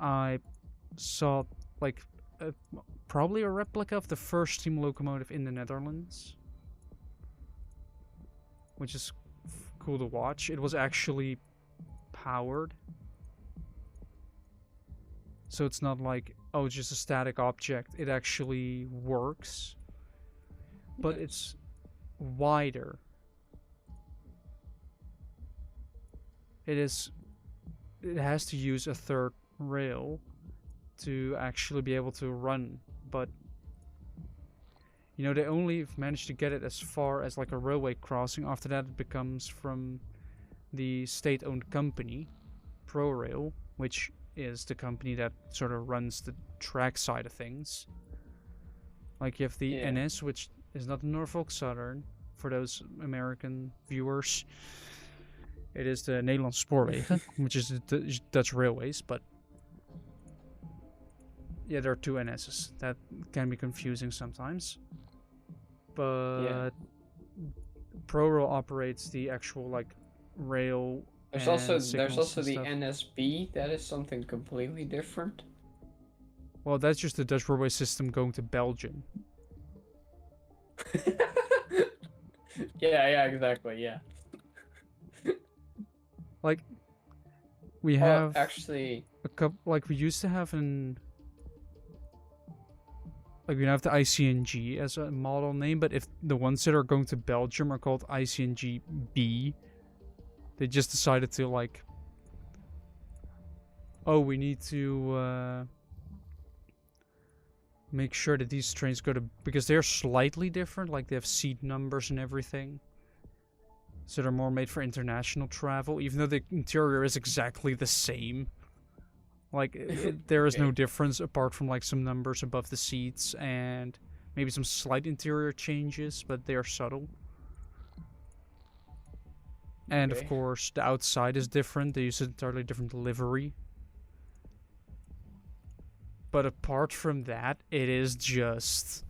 I saw like probably a replica of the first steam locomotive in the Netherlands, which is cool to watch. It was actually powered, so it's not like, oh, it's just a static object. It actually works, but it's wider. It has to use a third rail to actually be able to run, but they only managed to get it as far as like a railway crossing. After that, it becomes from the state-owned company, ProRail, which is the company that sort of runs the track side of things. Like you have the NS, which is not the Norfolk Southern, for those American viewers. It is the Nederlandse Spoorwegen, which is the Dutch railways, but yeah, there are two NS's. That can be confusing sometimes. But ProRail operates the actual like rail. There's also the NSB. That is something completely different. Well, that's just the Dutch railway system going to Belgium. Yeah, exactly. Yeah. Like we have actually a couple. Like we used to have we have the ICNG as a model name, but if the ones that are going to Belgium are called ICNG B, they just decided to like, oh, we need to make sure that these trains go to, because they're slightly different, like they have seat numbers and everything. So they're more made for international travel, even though the interior is exactly the same. Like, there is no difference apart from like some numbers above the seats and maybe some slight interior changes, but they are subtle. And of course, the outside is different. They use an entirely different livery. But apart from that, it is just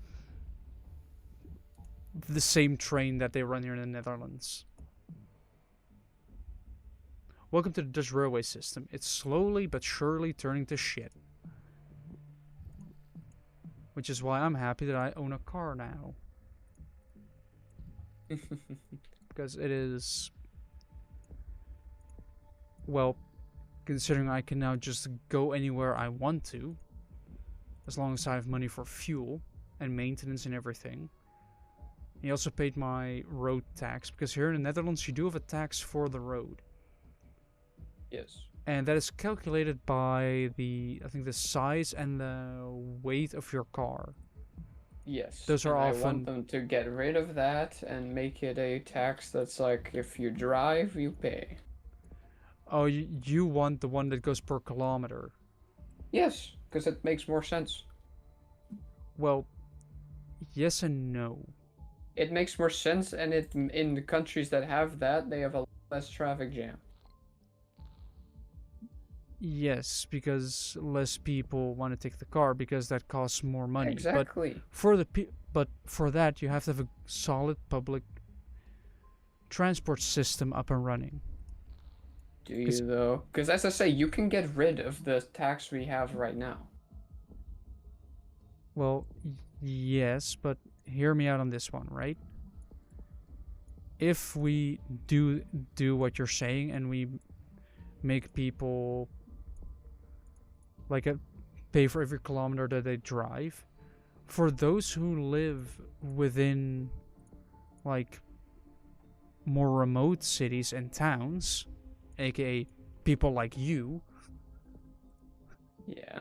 the same train that they run here in the Netherlands. Welcome to the Dutch railway system. It's slowly but surely turning to shit. Which is why I'm happy that I own a car now. Because it is... Well, considering I can now just go anywhere I want to, as long as I have money for fuel and maintenance and everything. He also paid my road tax, because here in the Netherlands you do have a tax for the road. Yes. And that is calculated by I think the size and the weight of your car. Yes. Those are often... I want them to get rid of that and make it a tax that's like, if you drive, you pay. Oh, you want the one that goes per kilometer? Yes, because it makes more sense. Well, yes and no. It makes more sense, and in the countries that have that, they have a less traffic jam. Yes, because less people want to take the car because that costs more money. Exactly. But for that you have to have a solid public transport system up and running. Do you though? Because as I say, you can get rid of the tax we have right now. Well, yes, but hear me out on this one, right? If we do what you're saying and we make people like pay for every kilometer that they drive, for those who live within like more remote cities and towns, aka people like you, Yeah.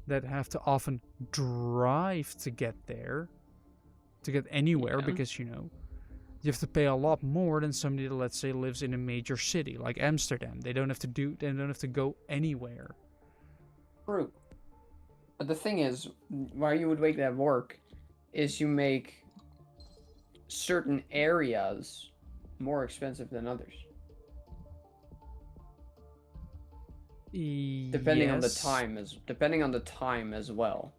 that have to often drive to get there, to get anywhere, Yeah. because you have to pay a lot more than somebody that, let's say, lives in a major city like Amsterdam. They don't have to go anywhere. True. But the thing is, why you would make that work is you make certain areas more expensive than others. Yes, Depending on the time as well.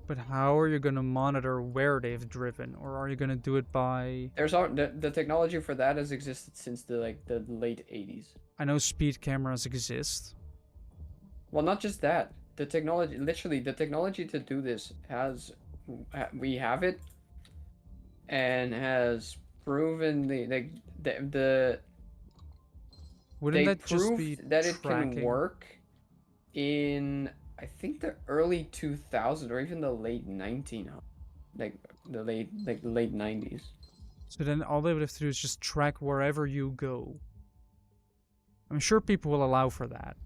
but how are you going to monitor where they've driven, or are you going to do it by? The technology for that has existed since the late 80s. I know speed cameras exist. Well, not just that. The technology to do this we have it, and has proven Wouldn't they that just be proved that it can tracking? work in, I think, the early 2000s or even the late 1900s, like the late 90s. So then all they would have to do is just track wherever you go. I'm sure people will allow for that.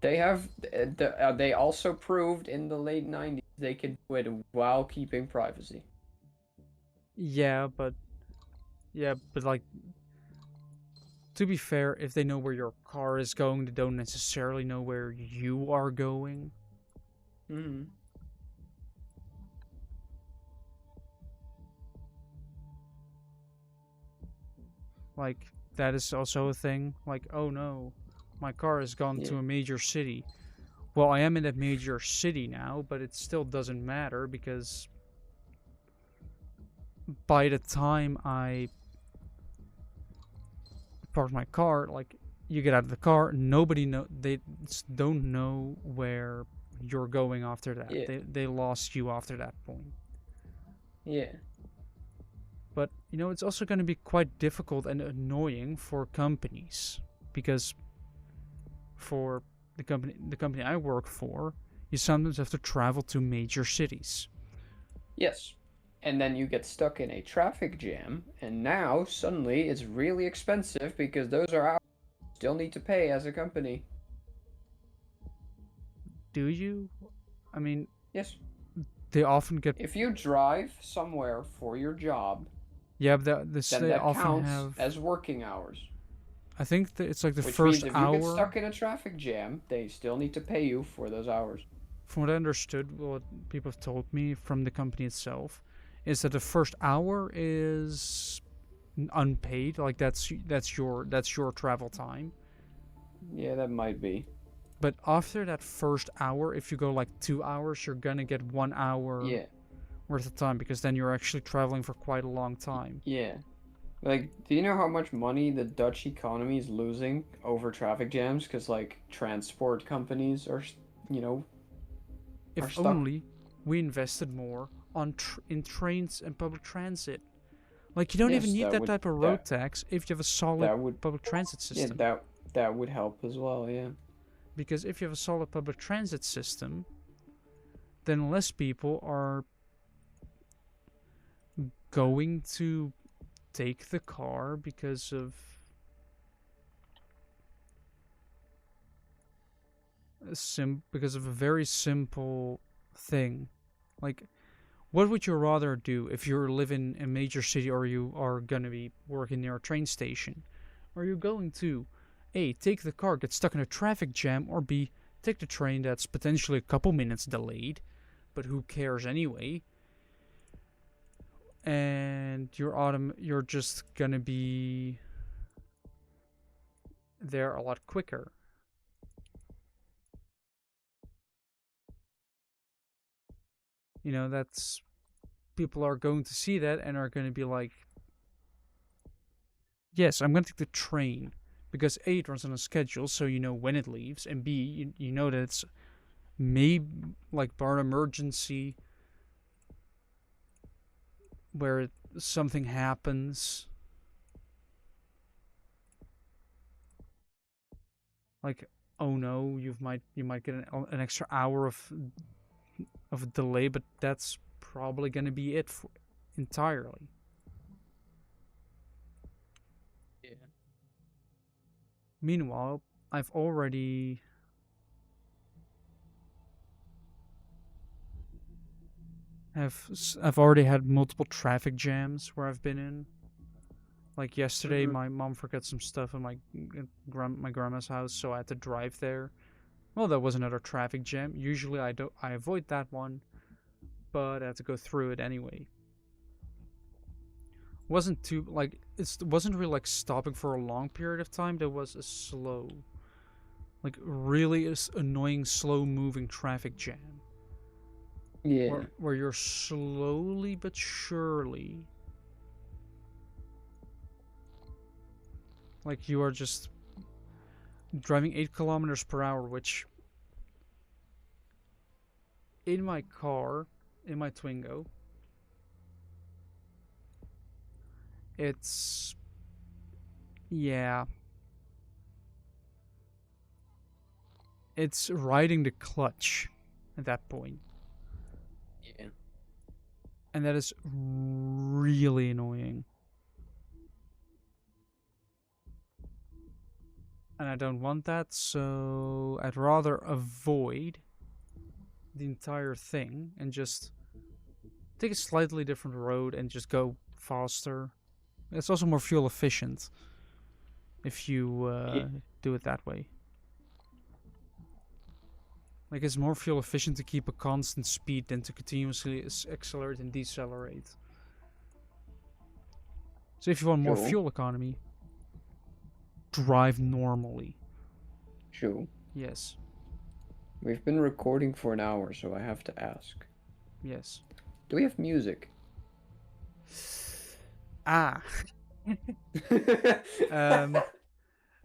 They also proved in the late 90s they could do it while keeping privacy. Yeah, but like, to be fair, if they know where your car is going, they don't necessarily know where you are going. Mm-hmm. Like, that is also a thing. Like, oh no, my car has gone Yeah. to a major city. Well, I am in a major city now, but it still doesn't matter because by the time I park my car, like, you get out of the car, they don't know where you're going after that. Yeah. They lost you after that point. Yeah. But it's also going to be quite difficult and annoying for companies because for the company I work for, you sometimes have to travel to major cities. Yes. And then you get stuck in a traffic jam, and now suddenly it's really expensive because those are hours you still need to pay as a company. Do you? I mean, Yes. they often get. If you drive somewhere for your job, Yeah, but then they that often counts have. as working hours. I think that it's like the Which means first if you get hour. stuck in a traffic jam, they still need to pay you for those hours. From what I understood, what people have told me from the company itself, is that the first hour is unpaid. Like that's your travel time. Yeah, that might be. But after that first hour, if you go like 2 hours, you're gonna get 1 hour Yeah. worth of time because then you're actually traveling for quite a long time. Yeah. Like, do you know how much money the Dutch economy is losing over traffic jams? Because, like, transport companies you know, are If stuck. only we invested more in trains and public transit. Like, you don't even Yes, need that type of road tax if you have a solid that would, public transit yeah, system. that would help as well, yeah. Because if you have a solid public transit system, then less people are going to take the car because of a very simple thing. Like, what would you rather do if you live in a major city or you are going to be working near a train station? Are you going to A, take the car, get stuck in a traffic jam, or B, take the train that's potentially a couple minutes delayed, but who cares anyway? And you're just going to be there a lot quicker. That's people are going to see that and are going to be like, yes, I'm going to take the train because A, it runs on a schedule, so you know when it leaves, and B, you know that it's maybe like bar emergency where something happens. Like, oh no, you might get an extra hour of delay, but that's probably gonna be it entirely. Yeah. Meanwhile, I've already I've already had multiple traffic jams where I've been in. Like yesterday, Mm-hmm. my mom forgot some stuff in my grandma's house, so I had to drive there. Well, that was another traffic jam. Usually, I avoid that one, but I had to go through it anyway. Wasn't too like it wasn't really like stopping for a long period of time. There was a slow, like really annoying, slow moving traffic jam Yeah. where you're slowly but surely, like you are just driving 8 kilometers per hour, which in my car, in my Twingo, it's yeah, it's riding the clutch at that point, Yeah. and that is really annoying. And I don't want that, so I'd rather avoid the entire thing and just take a slightly different road and just go faster. It's also more fuel efficient if you Yeah. do it that way. Like it's more fuel efficient to keep a constant speed than to continuously accelerate and decelerate. So if you want more Joe. fuel economy, drive normally. Joe. Yes. We've been recording for an hour, so I have to ask. Yes. Do we have music? Ah. um.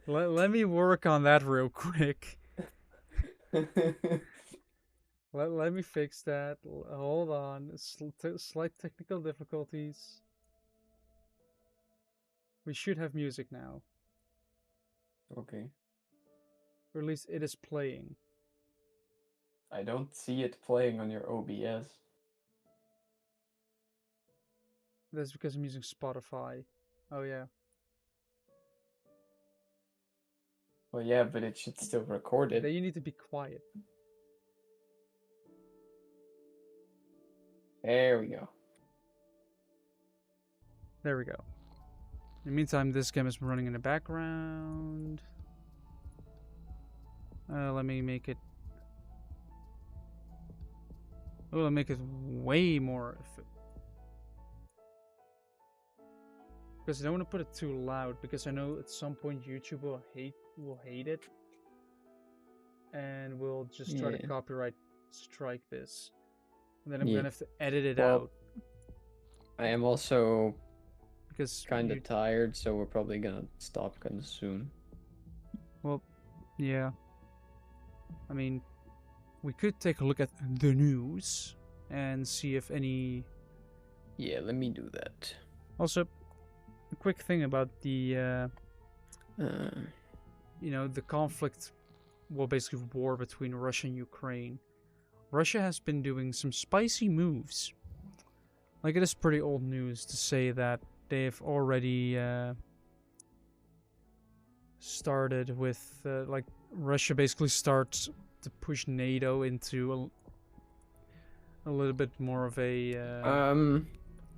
Let me work on that real quick. Let me fix that. Hold on. Slight technical difficulties. We should have music now. Okay. Or at least it is playing. I don't see it playing on your OBS. That's because I'm using Spotify. Oh yeah. Well, yeah, but it should still record it. Then you need to be quiet. There we go. There we go. In the meantime, this game is running in the background. Let me make it. Oh, let me make it way more. Because I don't want to put it too loud. Because I know at some point YouTube will hate it, and will just try to Yeah. copyright strike this. And then I'm Yeah. gonna have to edit it Well, out I am also because kind of tired, so we're probably gonna stop kind of soon. Well, yeah. I mean, we could take a look at the news and see if any. Yeah, let me do that. Also, a quick thing about the, Uh, the conflict, well, basically war between Russia and Ukraine. Russia has been doing some spicy moves. Like, it is pretty old news to say that they've already started with, like, Russia basically starts to push NATO into a little bit more of a,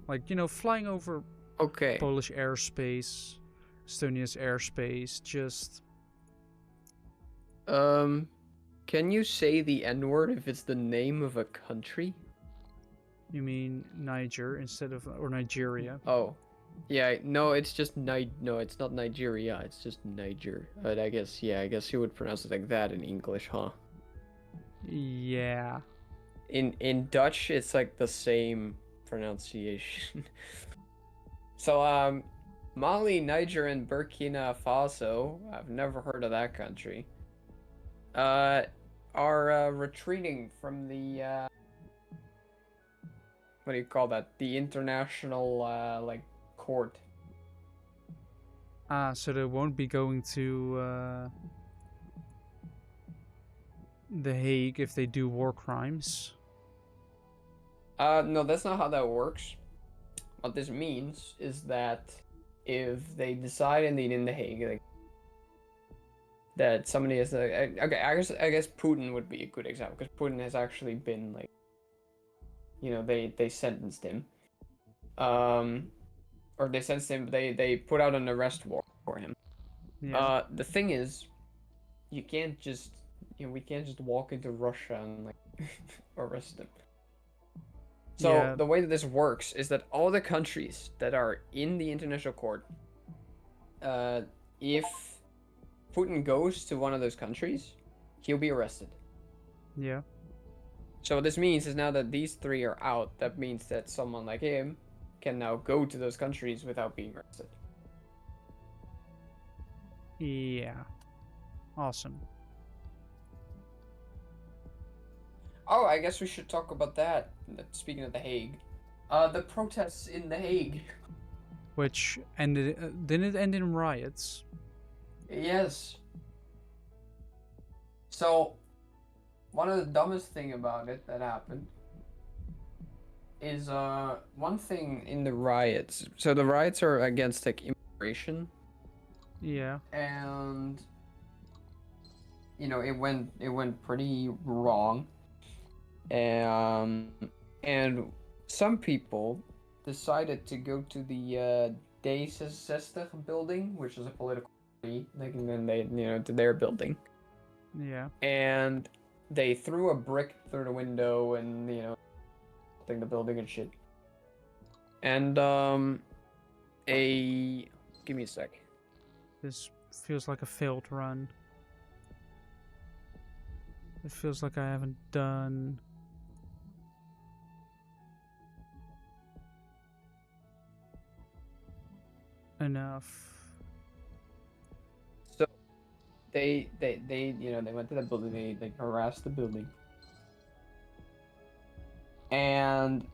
like, flying over okay. Polish airspace, Estonia's airspace, just. Can you say the N-word if it's the name of a country? You mean Niger instead of, or Nigeria? Oh. Yeah, no, it's just no, it's not Nigeria, it's just Niger. But I guess, yeah, I guess you would pronounce it like that in English, huh? Yeah. In Dutch, it's like the same pronunciation. So, Mali, Niger, and Burkina Faso, I've never heard of that country, are retreating from the what do you call that? The international like court. So they won't be going to The Hague if they do war crimes. No, that's not how that works. What this means is that if they decide indeed in the Hague like, that somebody is okay, I guess Putin would be a good example because Putin has actually been like, they sentenced him, or they sentenced him. They put out an arrest warrant for him. Yeah. The thing is, you can't just we can't just walk into Russia and like arrest them. So Yeah. the way that this works is that all the countries that are in the international court, if Putin goes to one of those countries, he'll be arrested. Yeah. So what this means is now that these three are out, that means that someone like him can now go to those countries without being arrested. Yeah. Awesome. Oh, I guess we should talk about that. Speaking of The Hague. The protests in The Hague. Which ended didn't it end in riots? Yes. So, one of the dumbest thing about it that happened is one thing in the riots. So the riots are against like immigration, Yeah. and it went pretty wrong. Um, and some people decided to go to the D66 building, which is a political party, like, and then they, to their building, Yeah. and they threw a brick through the window and, the building and shit. And, give me a sec. This feels like a failed run. It feels like I haven't done enough. So they went to the building, they harassed the building. And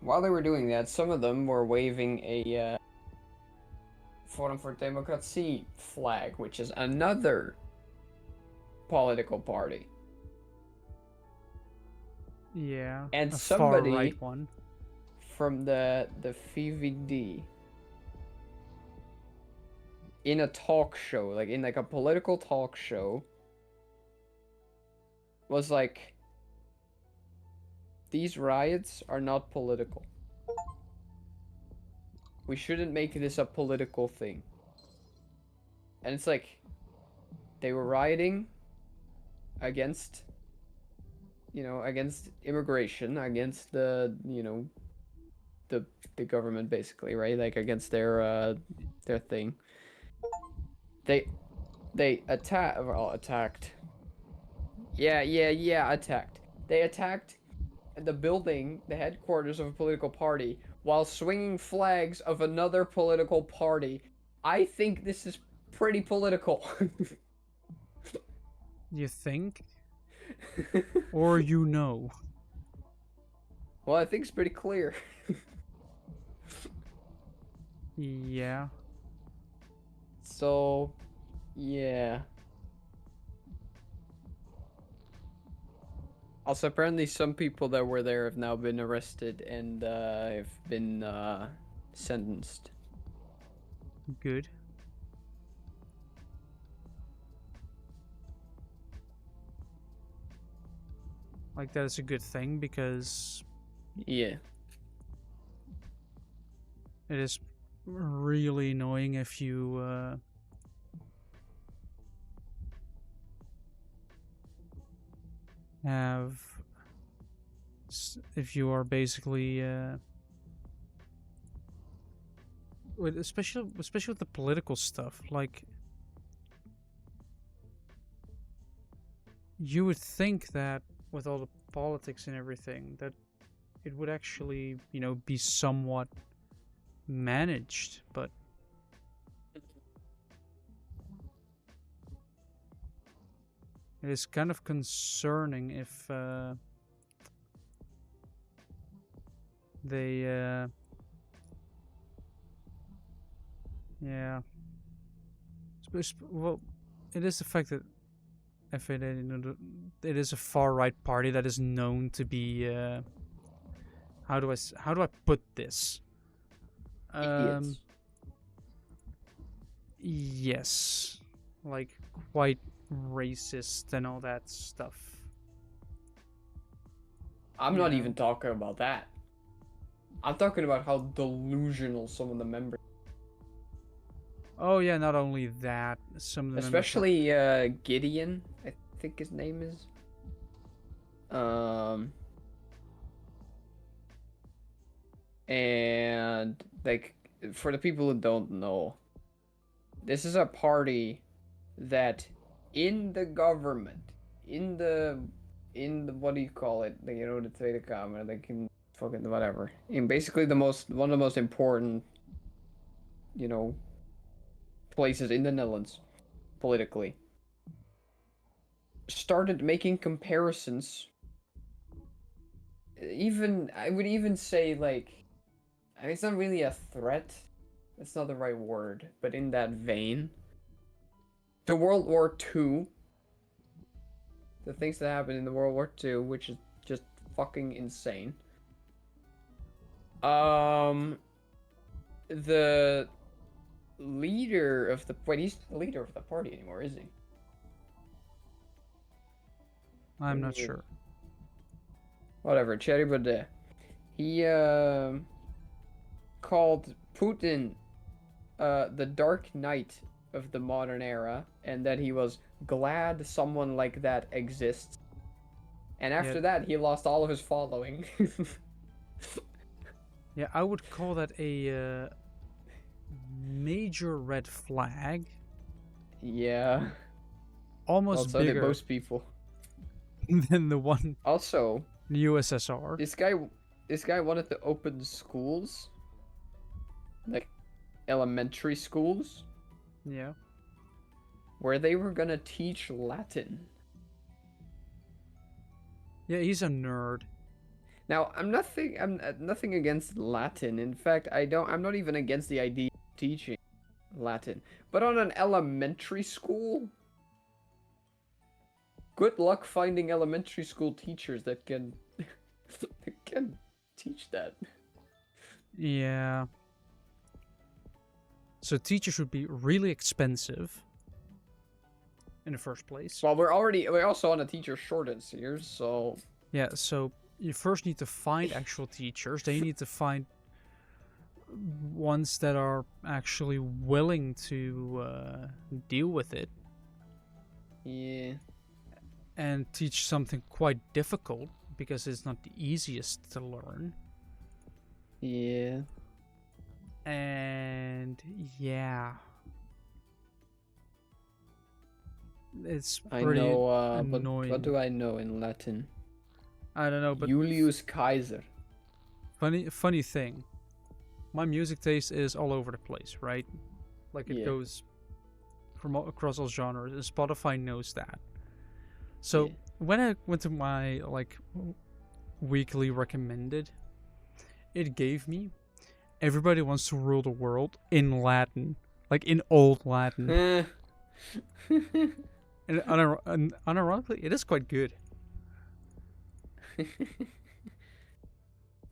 while they were doing that, some of them were waving a Forum for Democracy flag, which is another political party. Yeah. And A far somebody right one. from the VVD in a talk show, like in like a political talk show, was like, these riots are not political. We shouldn't make this a political thing. And it's like, they were rioting against, against immigration, against the the government, basically, right? Like against their thing. They attacked. Yeah, attacked. They attacked the building, the headquarters of a political party, while swinging flags of another political party. I think this is pretty political. You think? Or you know? Well, I think it's pretty clear. Yeah. So, yeah. Also, apparently some people that were there have now been arrested and have been sentenced. Good. Like, that is a good thing because Yeah. it is really annoying if you have if you are basically especially with the political stuff, like, you would think that with all the politics and everything that it would actually, be somewhat managed, but It is kind of concerning if they yeah. Well, it is the fact that FAD, it is a far right party that is known to be how do I put this? Idiots. Yes, like quite racist and all that stuff. I'm You not know. even talking about that. I'm talking about how delusional some of the members, Oh yeah, not only that, some of the especially Gideon, I think his name is. And like for the people who don't know, this is a party that in the government, in the what do you call it? Like, you know, the Tweede Kamer, like in fucking whatever. In basically one of the most important, you know, places in the Netherlands politically, started making comparisons. Even I would even say like, I mean, it's not really a threat. That's not the right word, but in that vein, to World War II, the things that happened in the World War II, which is just fucking insane. The leader of the he's the leader of the party anymore, is he? I'm not sure. Whatever, Cherry Baudet. He called Putin the Dark Knight of the modern era, and that he was glad someone like that exists. And after that, he lost all of his following. Yeah, I would call that a major red flag. Yeah. Almost Also, did bigger most people. than the one Also, in the USSR. this guy wanted to open schools, like elementary schools, Yeah. where they were gonna teach Latin. Yeah, he's a nerd. Now, I'm nothing against Latin. In fact, I'm not even against the idea of teaching Latin. But on an elementary school, good luck finding elementary school teachers that can that can teach that. Yeah. So teachers would be really expensive in the first place. Well, we're also on a teacher shortage here, so Yeah, so you first need to find actual teachers. Then you need to find ones that are actually willing to deal with it. yeah. And teach something quite difficult because it's not the easiest to learn. Yeah. And yeah. It's pretty I know, annoying. what do I know in Latin? I don't know, but Julius Caesar. funny thing. My music taste is all over the place, right? Like it goes from across all genres, and Spotify knows that. So when I went to my like weekly recommended, it gave me "Everybody Wants to Rule the World" in Latin, like in old Latin. And unironically, it is quite good.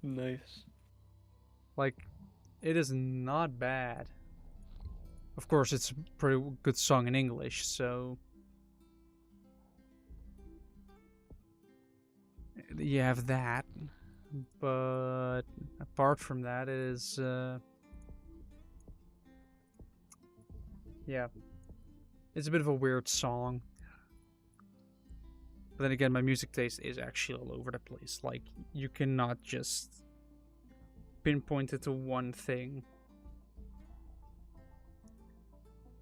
Nice. Like, it is not bad. Of course, it's a pretty good song in English, so you have that. But apart from that, it is yeah, it's a bit of a weird song. But then again, my music taste is actually all over the place. Like, you cannot just pinpoint it to one thing.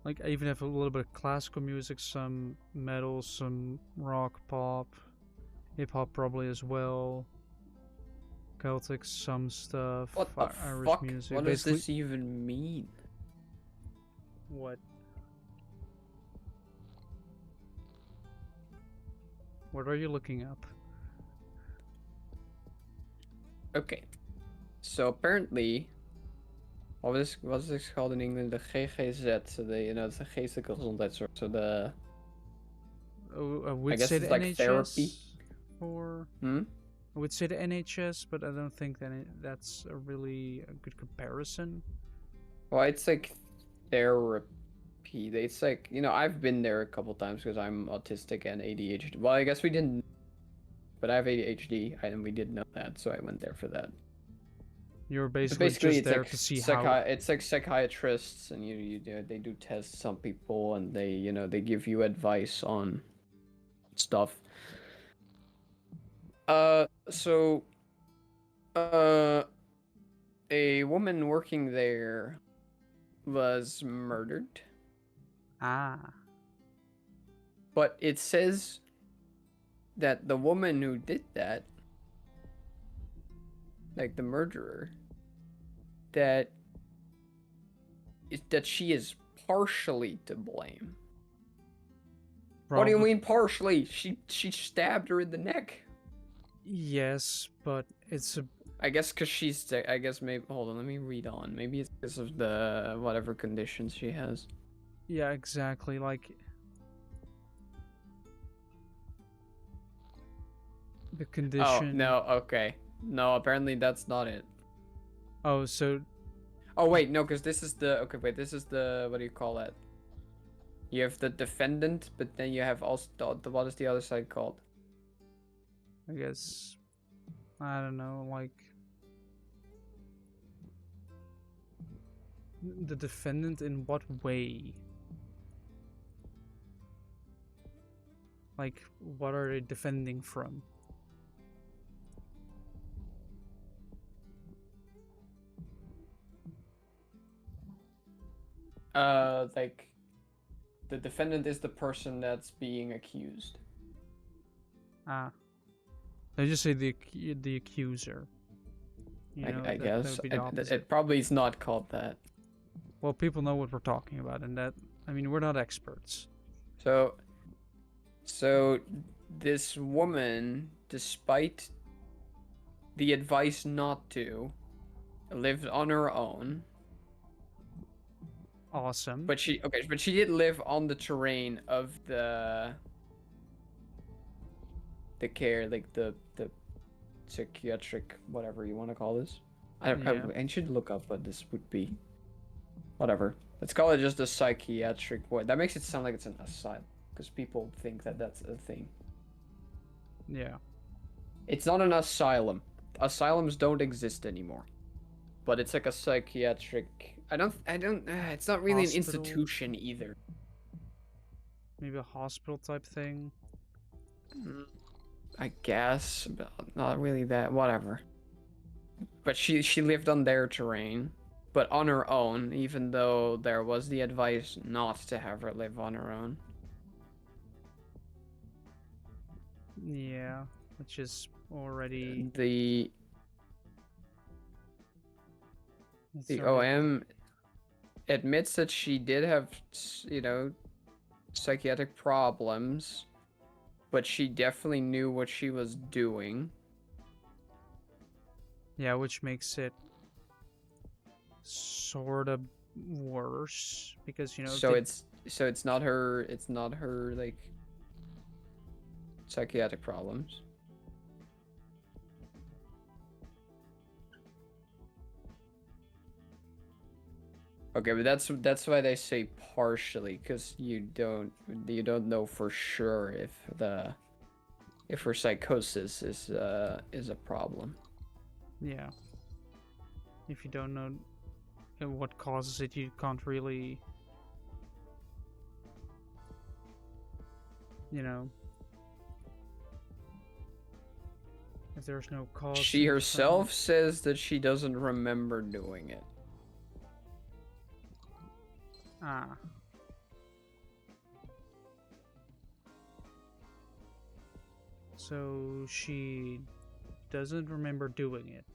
Like, I even have a little bit of classical music, some metal, some rock, pop, hip-hop probably as well. Celtic, some stuff. What the Irish fuck? music. What does this even mean? What? What are you looking up? Okay. So apparently, what is this called in England? The GGZ, so the geestelijke gezondheidszorg. So I I would guess say it's the like therapy. NHS for. Hmm. I would say the NHS, but I don't think that that's a really a good comparison. Well, it's like therapy. It's like, I've been there a couple times because I'm autistic and ADHD. Well, I guess we didn't, but I have ADHD and we did know that, so I went there for that. You're But basically basically, just it's there like to see how. it's like psychiatrists, and they do tests on people, and they give you advice on stuff. So, uh, a woman working there was murdered, Ah, but it says that the woman who did that, like the murderer, that that she is partially to blame. What do you probably. mean partially? She stabbed her in the neck. Yes, but it's a. I guess because she's sick. I guess maybe. Hold on, let me read on. Maybe it's because of the whatever conditions she has. Yeah, exactly. Like the Oh condition. no. Okay. No. Apparently that's not it. Oh, so Oh wait, no, because this is the. Okay, wait. This is the. What do you call that? You have the defendant, but then you have also the what is the other side called? I guess I don't know. Like the defendant in what way? Like what are they defending from? Like the defendant is the person that's being accused. Ah, they just say the accuser. You know I that guess would be the opposite. it probably is not called that. Well, people know what we're talking about, and that I mean we're not experts. So so this woman, despite the advice not to, lived on her own. Awesome. But she did live on the terrain of the care, like the psychiatric, whatever you want to call this. Yeah. I should look up what this would be. Whatever. Let's call it just a psychiatric ward. That makes it sound like it's an asylum, because people think that that's a thing. Yeah. It's not an asylum. Asylums don't exist anymore. But it's like a psychiatric. I don't. It's not really an Hospital. institution either. Maybe a hospital type thing. I guess, but not really that. Whatever. But she lived on their terrain, but on her own, even though there was the advice not to have her live on her own. Yeah, which is already. The It's the already. OM admits that she did have, psychiatric problems, but she definitely knew what she was doing. Yeah, which makes it sort of worse because So it's not her like psychiatric problems. Okay, but that's why they say partially, because you don't know for sure if her psychosis is a problem. Yeah. If you don't know what causes it, you can't really, you know, if there's no cause. She herself says that she doesn't remember doing it. Ah. So she doesn't remember doing it.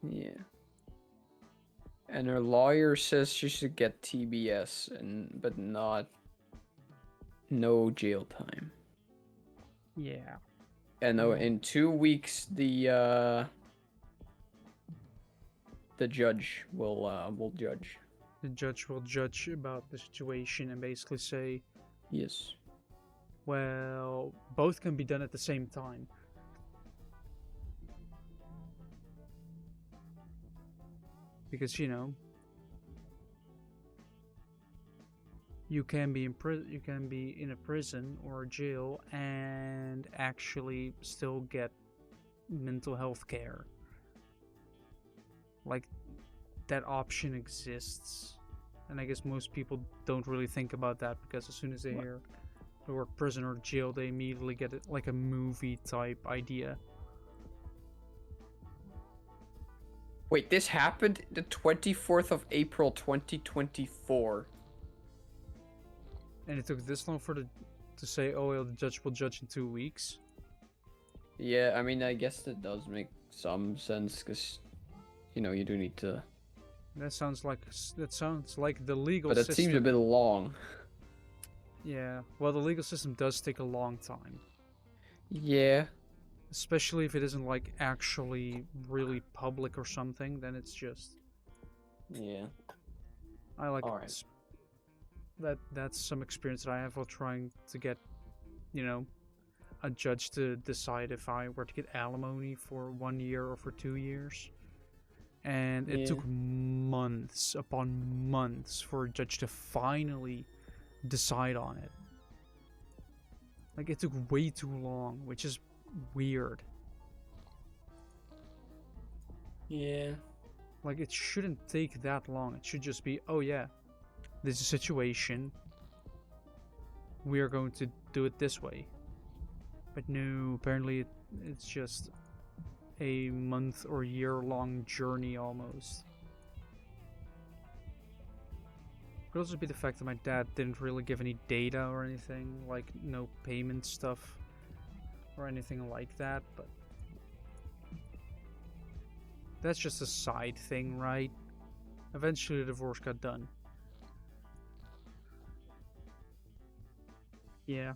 Yeah. And her lawyer says she should get TBS but no jail time. Yeah. And in 2 weeks, the judge will judge. The judge will judge about the situation and basically say, Yes. well, both can be done at the same time. Because, you know, you can be in a prison or a jail and actually still get mental health care. Like, that option exists. And I guess most people don't really think about that, because as soon as they hear the word prison or jail, they immediately get it like a movie type idea. Wait, this happened the 24th of April 2024. And it took this long to say, oh, well, the judge will judge in 2 weeks. Yeah, I mean, I guess that does make some sense, because, you know, you do need to... That sounds like the legal But it system. seems a bit long. Yeah, well, the legal system does take a long time. Yeah. Especially if it isn't like actually really public or something, then it's just... Yeah. I like Alright. That's some experience that I have while trying to get, you know, a judge to decide if I were to get alimony for 1 year or for 2 years. And it took months upon months for a judge to finally decide on it. Like, it took way too long, which is weird. Yeah. Like, it shouldn't take that long. It should just be, oh yeah, this is a situation. We are going to do it this way. But no, apparently it's just a month or year-long journey almost. Could also be the fact that my dad didn't really give any data or anything, like no payment stuff or anything like that, but that's just a side thing, right? Eventually the divorce got done. Yeah.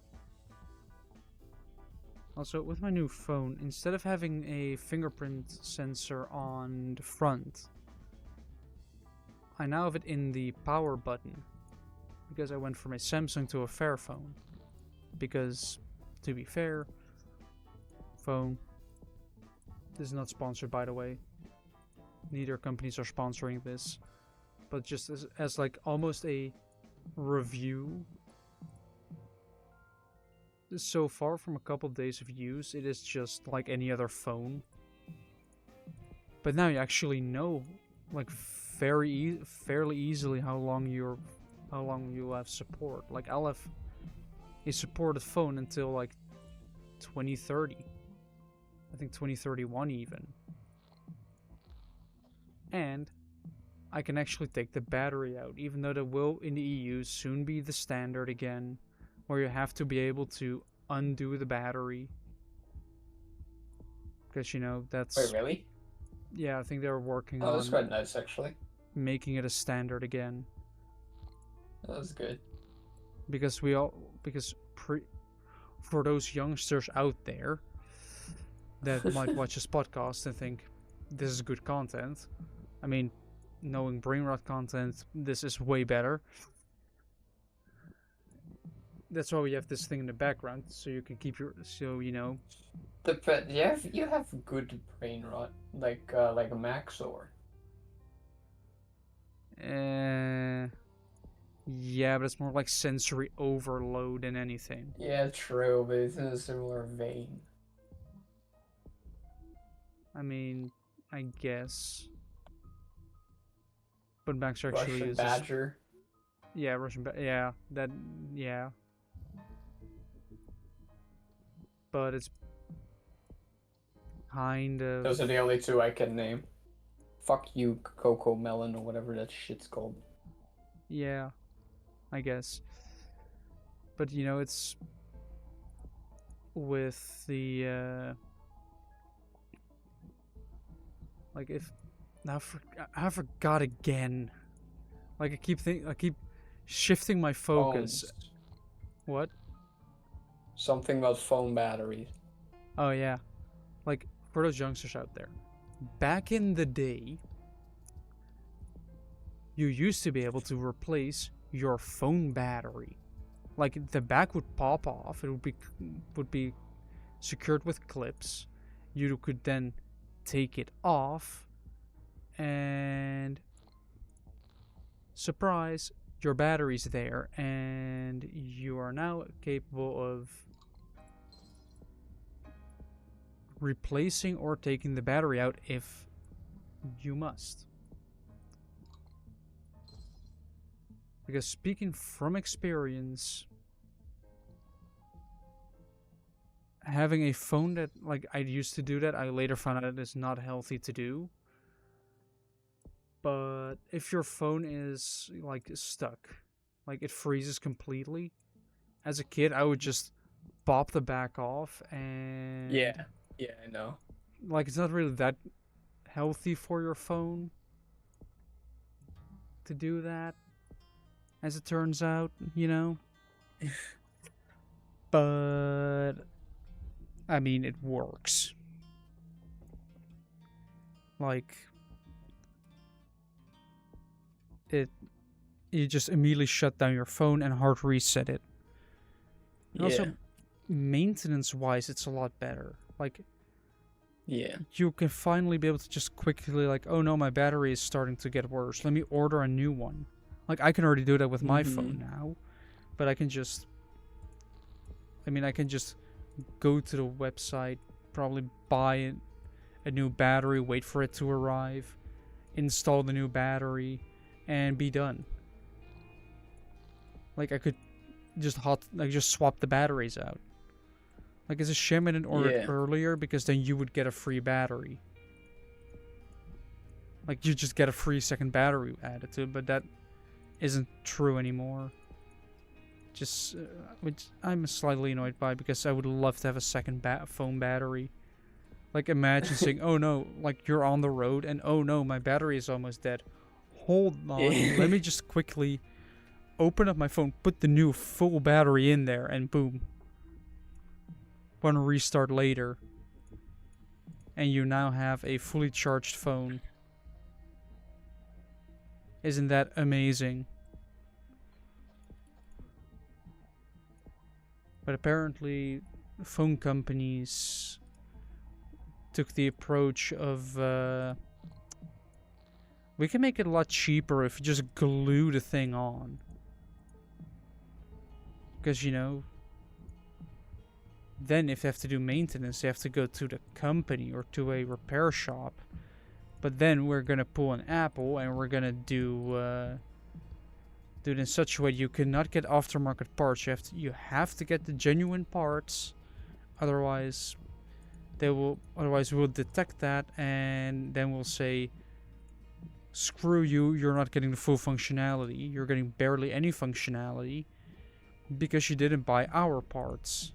Also, with my new phone, instead of having a fingerprint sensor on the front, I now have it in the power button, because I went from a Samsung to a Fairphone. Because, to be fair, phone, this is not sponsored, by the way. Neither companies are sponsoring this, but just as like almost a review. So far, from a couple of days of use, it is just like any other phone. But now you actually know, like fairly easily, how long you'll have support. Like, I'll have a supported phone until like 2030. I think 2031 even. And I can actually take the battery out, even though there will in the EU soon be the standard again, where you have to be able to undo the battery. Because, you know, that's... Wait, really? Yeah, I think they're working Oh, that's on quite nice, actually. making it a standard again. That was good. Because for those youngsters out there that might watch this podcast and think this is good content, I mean, knowing brain rot content, this is way better. That's why we have this thing in the background, so you can keep you know. You have good brain rot, like a Maxor. Yeah, but it's more like sensory overload than anything. Yeah, true, but it's in a similar vein. I mean, I guess. But Max actually Russian is Badger. Yeah, yeah, that, yeah. But it's kind of... Those are the only two I can name. Fuck you, Coco Melon, or whatever that shit's called. Yeah, I guess. But, you know, it's with the, like, if... I forgot again. Like, I keep shifting my focus. Phones. What? Something about phone batteries. Oh yeah, like for those youngsters out there, back in the day, you used to be able to replace your phone battery. Like the back would pop off. It would be secured with clips. You could then take it off, and surprise, your battery's there, and you are now capable of replacing or taking the battery out if you must. Because speaking from experience, having a phone that, like, I used to do that, I later found out it is not healthy to do. But if your phone is, like, stuck, like, it freezes completely, as a kid, I would just pop the back off, and, Yeah. Yeah, I know. like, it's not really that healthy for your phone to do that, as it turns out, you know? But, I mean, it works. Like, it you just immediately shut down your phone and hard reset it. And Yeah. also, maintenance wise, it's a lot better. Like, Yeah. you can finally be able to just quickly, like, oh no, my battery is starting to get worse. Let me order a new one. Like, I can already do that with my phone now, but I can just go to the website, probably buy a new battery, wait for it to arrive, install the new battery, and be done. Like, I could just swap the batteries out. Like, it's a shame I didn't order it Yeah. earlier, because then you would get a free battery. Like, you just get a free second battery added to it, but that isn't true anymore. Just, which I'm slightly annoyed by, because I would love to have a second phone battery. Like, imagine saying, oh no, like, you're on the road, and oh no, my battery is almost dead. Hold on, let me just quickly open up my phone, put the new full battery in there, and boom. One restart later, and you now have a fully charged phone. Isn't that amazing? But apparently, phone companies took the approach of, we can make it a lot cheaper if you just glue the thing on. Because, you know, then if they have to do maintenance, they have to go to the company or to a repair shop. But then we're gonna pull an Apple, and we're gonna do it in such a way you cannot get aftermarket parts. You have to get the genuine parts, otherwise we'll detect that, and then we'll say, screw you, you're not getting the full functionality. You're getting barely any functionality because you didn't buy our parts.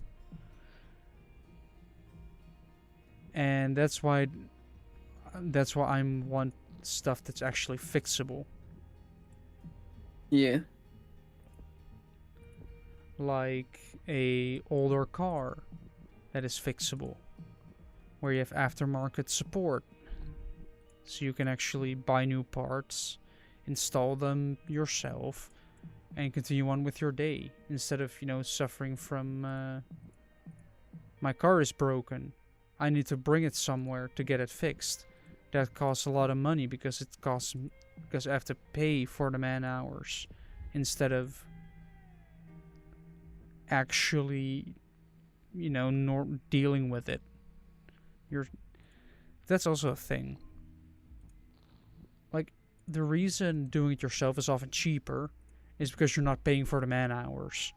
And that's why I want stuff that's actually fixable. Yeah. Like a older car that is fixable, where you have aftermarket support, so you can actually buy new parts, install them yourself, and continue on with your day, instead of, you know, suffering from, my car is broken, I need to bring it somewhere to get it fixed. That costs a lot of money, because I have to pay for the man hours instead of actually, you know, dealing with it. That's also a thing. Like, the reason doing it yourself is often cheaper is because you're not paying for the man hours.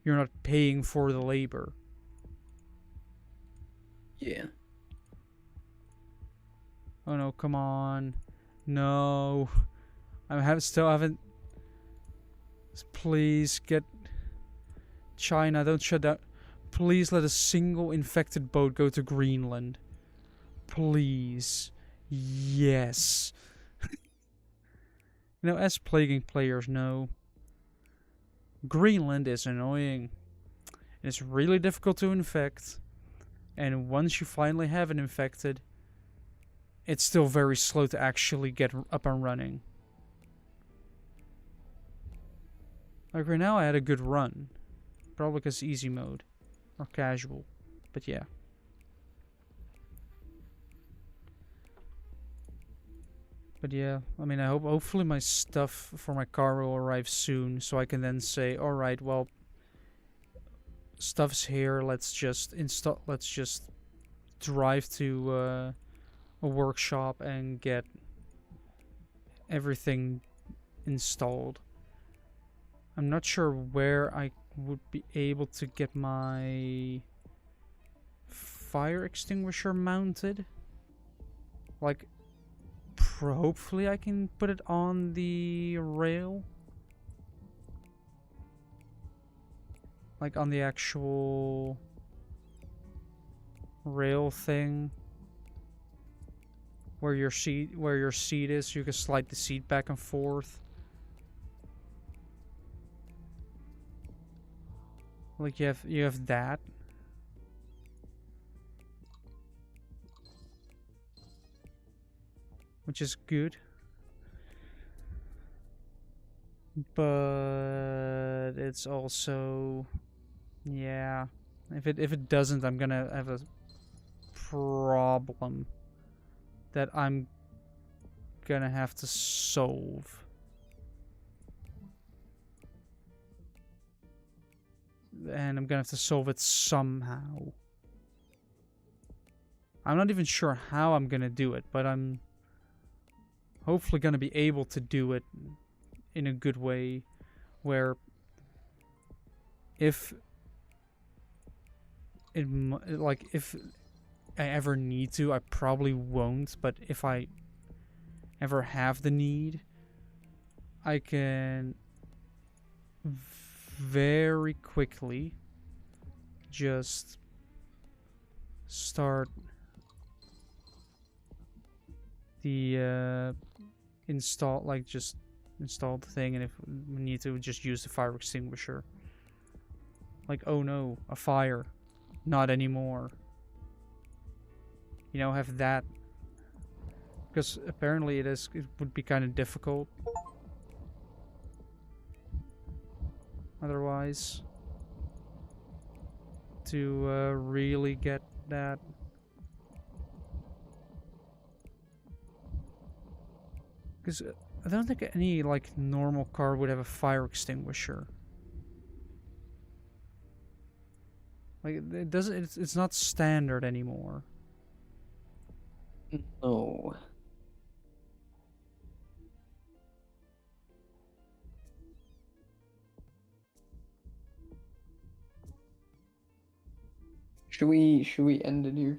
You're not paying for the labor. Yeah. Oh no, come on. No. Still haven't. Please get. China, don't shut down. Please let a single infected boat go to Greenland. Please. Yes. You know, as plaguing players know, Greenland is annoying. It's really difficult to infect. And once you finally have it infected, it's still very slow to actually get up and running. Like right now I had a good run. Probably because easy mode. Or casual. But yeah. But yeah, I mean, hopefully my stuff for my car will arrive soon, so I can then say, all right, well, stuff's here. Let's just install. Let's just drive to a workshop and get everything installed. I'm not sure where I would be able to get my fire extinguisher mounted. Like, hopefully I can put it on the rail. Like on the actual rail thing. Where your seat is, you can slide the seat back and forth. Like you have that. Which is good. But it's also, yeah, if it doesn't, I'm gonna have a problem that I'm gonna have to solve. And I'm gonna have to solve it somehow. I'm not even sure how I'm gonna do it, but I'm hopefully gonna be able to do it in a good way, where if if I ever need to, I probably won't, but if I ever have the need, I can very quickly just start the just install the thing, and if we need to, just use the fire extinguisher. Like, oh no, a fire. Not anymore. You know, have that. Because apparently it would be kind of difficult. Otherwise. To really get that. Because I don't think any, like, normal car would have a fire extinguisher. Like, it doesn't, it's not standard anymore. No. Should we end it here?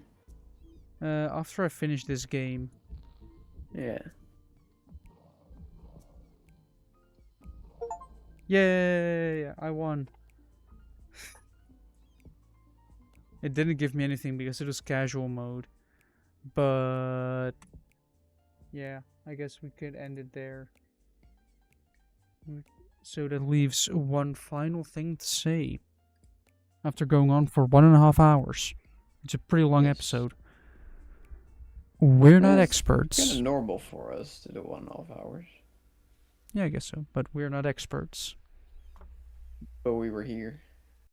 After I finish this game. Yeah. Yay! I won. It didn't give me anything because it was casual mode. But yeah, I guess we could end it there. So that leaves one final thing to say. After going on for 1.5 hours. It's a pretty long episode. We're not experts. It's kind of normal for us to do 1.5 hours. Yeah, I guess so. But we're not experts. But we were here.